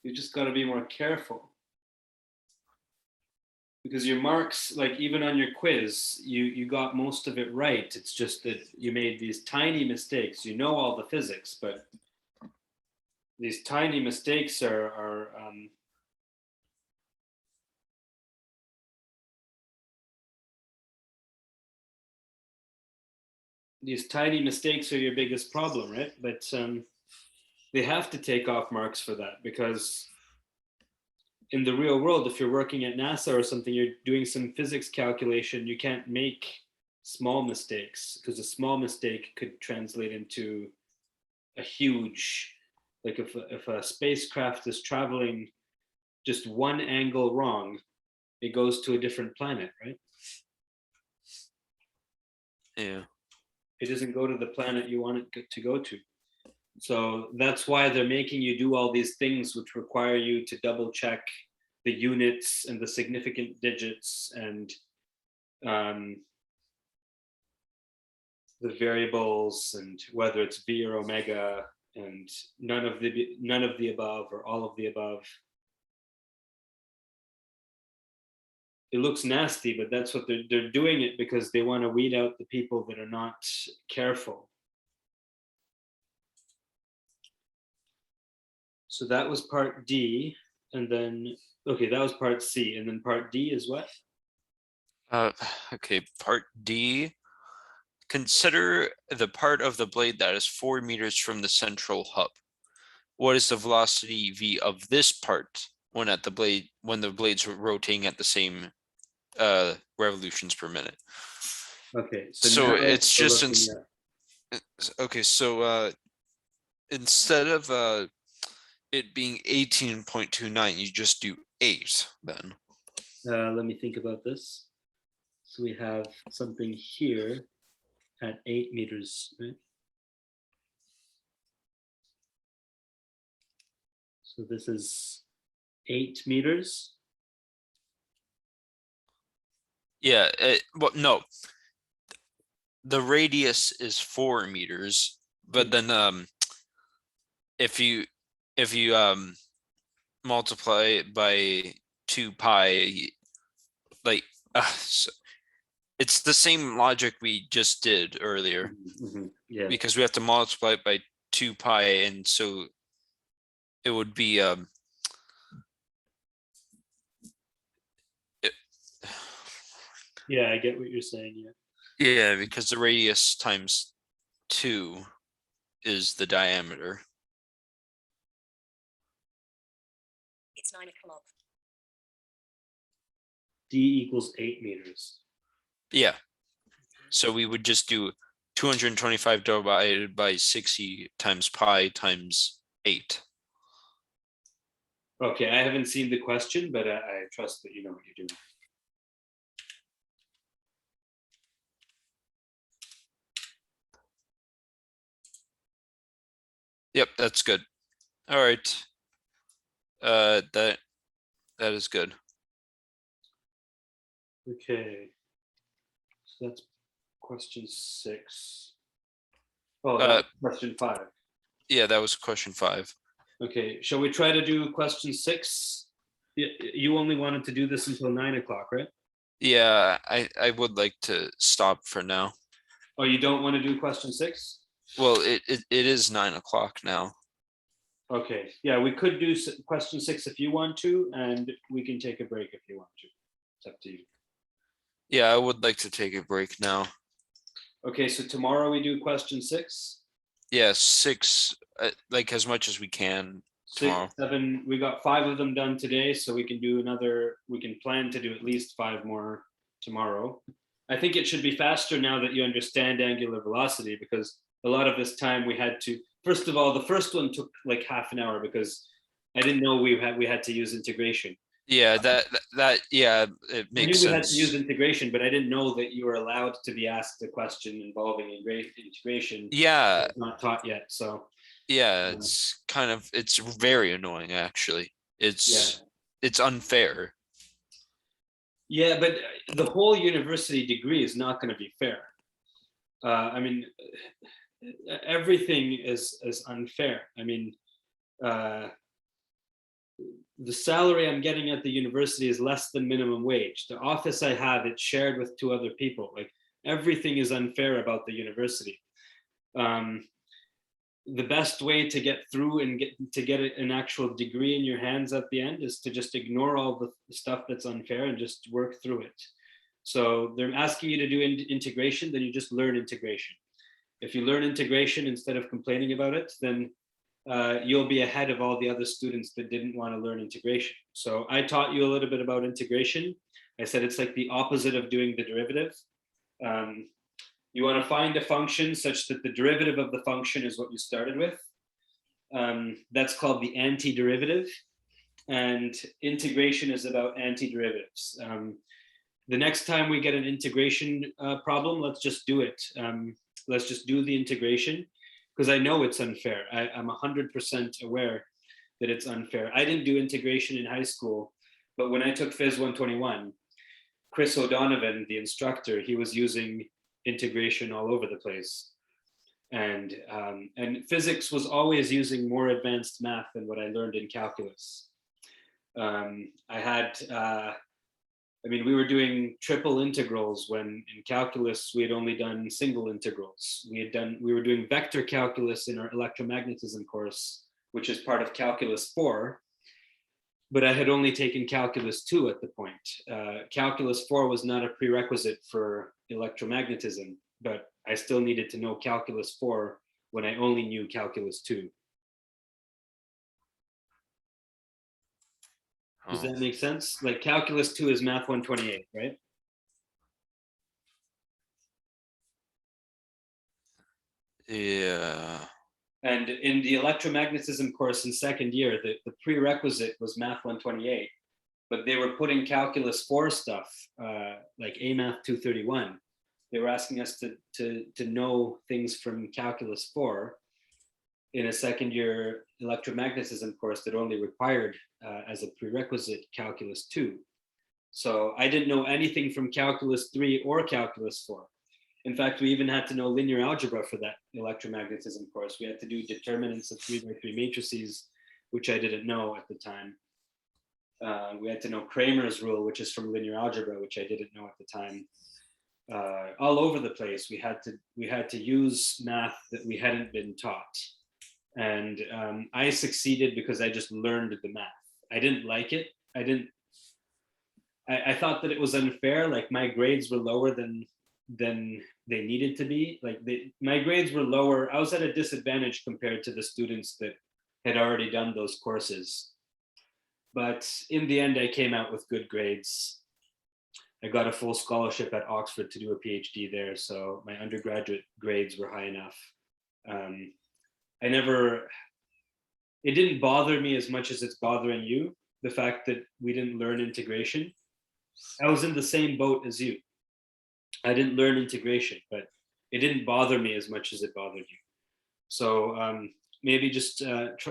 Speaker 2: you just got to be more careful. Because your marks, like even on your quiz, you got most of it right. It's just that you made these tiny mistakes. You know all the physics, but these tiny mistakes are these tiny mistakes are your biggest problem, right? But they have to take off marks for that, because in the real world, if you're working at NASA or something, you're doing some physics calculation, you can't make small mistakes, because a small mistake could translate into a huge, like if a spacecraft is traveling just one angle wrong, it goes to a different planet, right?
Speaker 3: Yeah.
Speaker 2: It doesn't go to the planet you want it to go to. So that's why they're making you do all these things which require you to double check the units and the significant digits and the variables and whether it's V or omega and none of the above or all of the above. It looks nasty, but that's what they're doing it because they want to weed out the people that are not careful. So that was part D, and then okay, that was part C, and then part D is what?
Speaker 3: Okay, part D. Consider the part of the blade that is 4 meters from the central hub. What is the velocity v of this part when the blade's rotating at the same revolutions per minute?
Speaker 2: Okay,
Speaker 3: So
Speaker 2: now
Speaker 3: it's
Speaker 2: we're
Speaker 3: just
Speaker 2: looking at,
Speaker 3: okay. So instead of it being 18.29, you just do 8 then.
Speaker 2: let me think about this. So we have something here at 8 meters, right? So this is 8 meters.
Speaker 3: Yeah. Well, no. The radius is 4 meters, but then if you multiply it by 2 pi, like so it's the same logic we just did earlier,
Speaker 2: Yeah.
Speaker 3: because we have to multiply it by 2 pi, and so it would be, it-
Speaker 2: Yeah, I get what you're saying, yeah.
Speaker 3: yeah, because the radius times 2 is the diameter.
Speaker 4: It's 9 o'clock.
Speaker 2: D equals 8 meters.
Speaker 3: Yeah. So we would just do 225 divided by 60 times pi times 8.
Speaker 2: Okay, I haven't seen the question, but I trust that you know what you're doing.
Speaker 3: Yep, that's good. All right. That is good.
Speaker 2: Okay. So that's question 6. Oh,
Speaker 3: Uh,
Speaker 2: question 5.
Speaker 3: Yeah, that was question 5.
Speaker 2: Okay, shall we try to do question 6? You only wanted to do this until 9 o'clock, right?
Speaker 3: Yeah, I would like to stop for now.
Speaker 2: Oh, you don't want to do question 6?
Speaker 3: Well, it is 9 o'clock now.
Speaker 2: Okay, yeah, we could do question 6 if you want to, and we can take a break if you want to. It's up to you.
Speaker 3: Yeah, I would like to take a break now.
Speaker 2: Okay, so tomorrow we do question 6.
Speaker 3: Yeah, 6, like as much as we can
Speaker 2: 6,
Speaker 3: tomorrow.
Speaker 2: 7, we got 5 of them done today, so we can do another, we can plan to do at least 5 more tomorrow. I think it should be faster now that you understand angular velocity, because a lot of this time we had to, first of all, the first one took like half an hour because I didn't know we had to use integration.
Speaker 3: Yeah, yeah, it
Speaker 2: I knew
Speaker 3: makes
Speaker 2: we had to use
Speaker 3: sense.
Speaker 2: integration, but I didn't know that you were allowed to be asked a question involving integration.
Speaker 3: Yeah,
Speaker 2: It's not taught yet, so
Speaker 3: yeah, it's very annoying actually. It's unfair.
Speaker 2: yeah, but the whole university degree is not going to be fair. I mean, everything is unfair. I mean, the salary I'm getting at the university is less than minimum wage. The office I have, it's shared with 2 other people. Like everything is unfair about the university. The best way to get through and get an actual degree in your hands at the end is to just ignore all the stuff that's unfair and just work through it. So they're asking you to do integration, then you just learn integration. If you learn integration instead of complaining about it, then you'll be ahead of all the other students that didn't want to learn integration. So I taught you a little bit about integration. I said it's like the opposite of doing the derivative. You want to find a function such that the derivative of the function is what you started with. That's called the antiderivative. And integration is about antiderivatives. The next time we get an integration problem, let's just do it. Let's just do the integration, because I know it's unfair. I'm 100% aware that it's unfair. I didn't do integration in high school, but when I took Phys 121, Chris O'Donovan, the instructor, he was using integration all over the place. And physics was always using more advanced math than what I learned in calculus. We were doing triple integrals when in calculus we had only done single integrals. We were doing vector calculus in our electromagnetism course, which is part of calculus 4, but I had only taken calculus 2 at the point. Calculus 4 was not a prerequisite for electromagnetism, but I still needed to know calculus 4 when I only knew calculus 2. Does that make sense? Like calculus 2 is math 128, right?
Speaker 3: Yeah.
Speaker 2: And in the electromagnetism course in second year, the prerequisite was math 128, but they were putting calculus 4 stuff, like A math 231. They were asking us to know things from calculus 4 in a second year electromagnetism course that only required as a prerequisite calculus 2. So I didn't know anything from calculus 3 or calculus 4. In fact, we even had to know linear algebra for that electromagnetism course. We had to do determinants of 3x3 matrices, which I didn't know at the time. We had to know Cramer's rule, which is from linear algebra, which I didn't know at the time. All over the place, we had to use math that we hadn't been taught. And I succeeded because I just learned the math. I didn't like it. I thought that it was unfair. Like my grades were lower than they needed to be. Like my grades were lower. I was at a disadvantage compared to the students that had already done those courses. But in the end, I came out with good grades. I got a full scholarship at Oxford to do a PhD there. So my undergraduate grades were high enough. It didn't bother me as much as it's bothering you, the fact that we didn't learn integration. I was in the same boat as you. I didn't learn integration, but it didn't bother me as much as it bothered you. So maybe just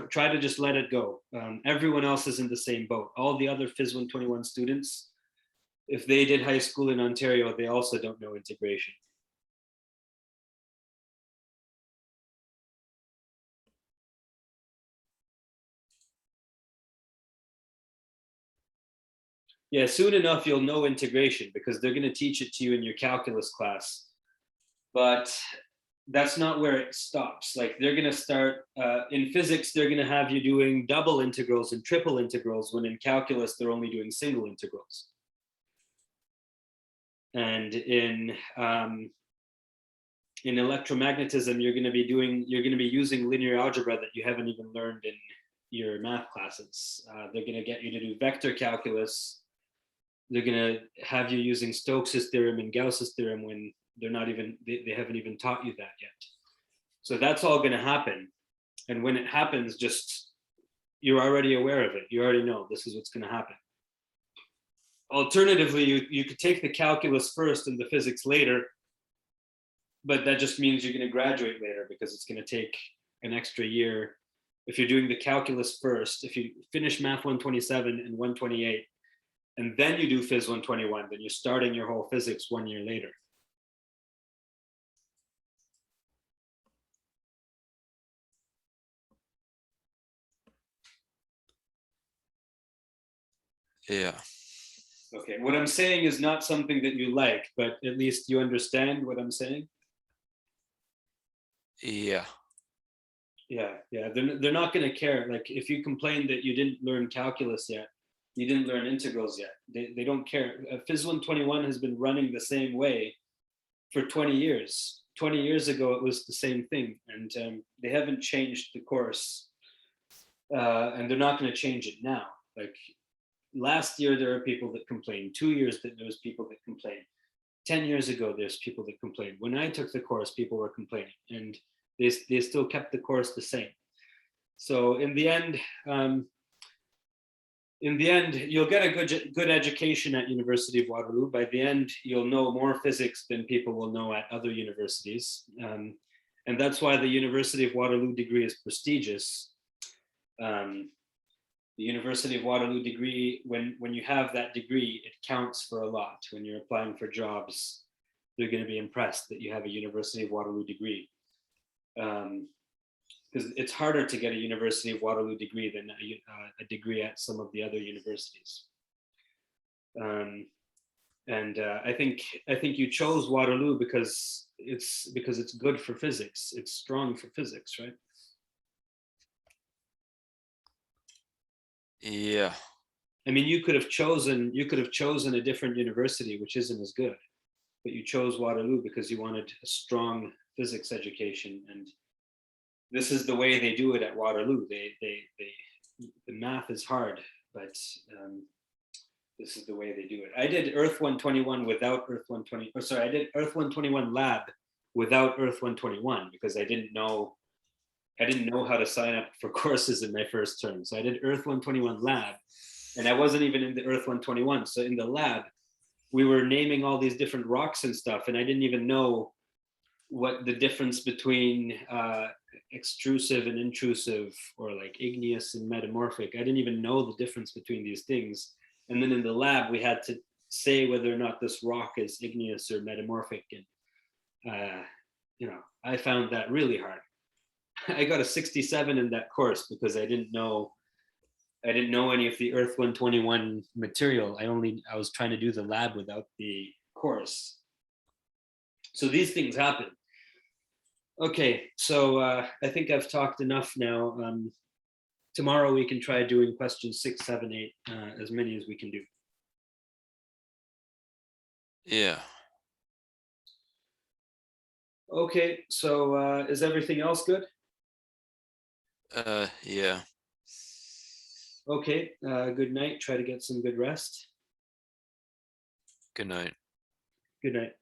Speaker 2: try to just let it go. Everyone else is in the same boat. All the other Phys 121 students, if they did high school in Ontario, they also don't know integration. Yeah, soon enough you'll know integration because they're going to teach it to you in your calculus class. But that's not where it stops. Like they're going to start in physics, they're going to have you doing double integrals and triple integrals, when in calculus they're only doing single integrals. And in electromagnetism, you're going to be using linear algebra that you haven't even learned in your math classes. They're going to get you to do vector calculus. They're going to have you using Stokes' theorem and Gauss's theorem when they haven't even taught you that yet. So that's all going to happen. And when it happens, just, you're already aware of it. You already know this is what's going to happen. Alternatively, you could take the calculus first and the physics later, but that just means you're going to graduate later because it's going to take an extra year. If you're doing the calculus first, if you finish Math 127 and 128, and then you do Phys 121, then you're starting your whole physics 1 year later.
Speaker 3: Yeah.
Speaker 2: Okay, what I'm saying is not something that you like, but at least you understand what I'm saying.
Speaker 3: Yeah.
Speaker 2: Yeah, they're not going to care. Like if you complain that you didn't learn calculus yet, you didn't learn integrals yet, they don't care. Phys 121 has been running the same way for 20 years. 20 years ago, it was the same thing, and they haven't changed the course, and they're not going to change it now. Like last year, there are people that complained. 2 years that there was people that complained. 10 years ago, there's people that complained. When I took the course, people were complaining, and they still kept the course the same. So in the end, you'll get a good education at University of Waterloo. By the end, you'll know more physics than people will know at other universities. And that's why the University of Waterloo degree is prestigious. The University of Waterloo degree, when you have that degree, it counts for a lot. When you're applying for jobs, they're going to be impressed that you have a University of Waterloo degree. Because it's harder to get a University of Waterloo degree than a degree at some of the other universities. I think you chose Waterloo because it's good for physics. It's strong for physics, right?
Speaker 3: Yeah.
Speaker 2: I mean, you could have chosen a different university, which isn't as good, but you chose Waterloo because you wanted a strong physics education, and this is the way they do it at Waterloo. The math is hard, but this is the way they do it. I did Earth 121 without Earth 120. Or sorry, I did Earth 121 lab without Earth 121 because I didn't know how to sign up for courses in my first term. So I did Earth 121 lab, and I wasn't even in the Earth 121. So in the lab, we were naming all these different rocks and stuff, and I didn't even know what the difference between extrusive and intrusive, or like igneous and metamorphic. I didn't even know the difference between these things. And then in the lab, we had to say whether or not this rock is igneous or metamorphic. And, I found that really hard. I got a 67 in that course because I didn't know any of the Earth 121 material. I was trying to do the lab without the course. So these things happen. Okay, so I think I've talked enough now. Tomorrow we can try doing questions 6, 7, 8, as many as we can do.
Speaker 3: Yeah.
Speaker 2: Okay, so is everything else good?
Speaker 3: Yeah.
Speaker 2: Okay, good night. Try to get some good rest.
Speaker 3: Good night.
Speaker 2: Good night.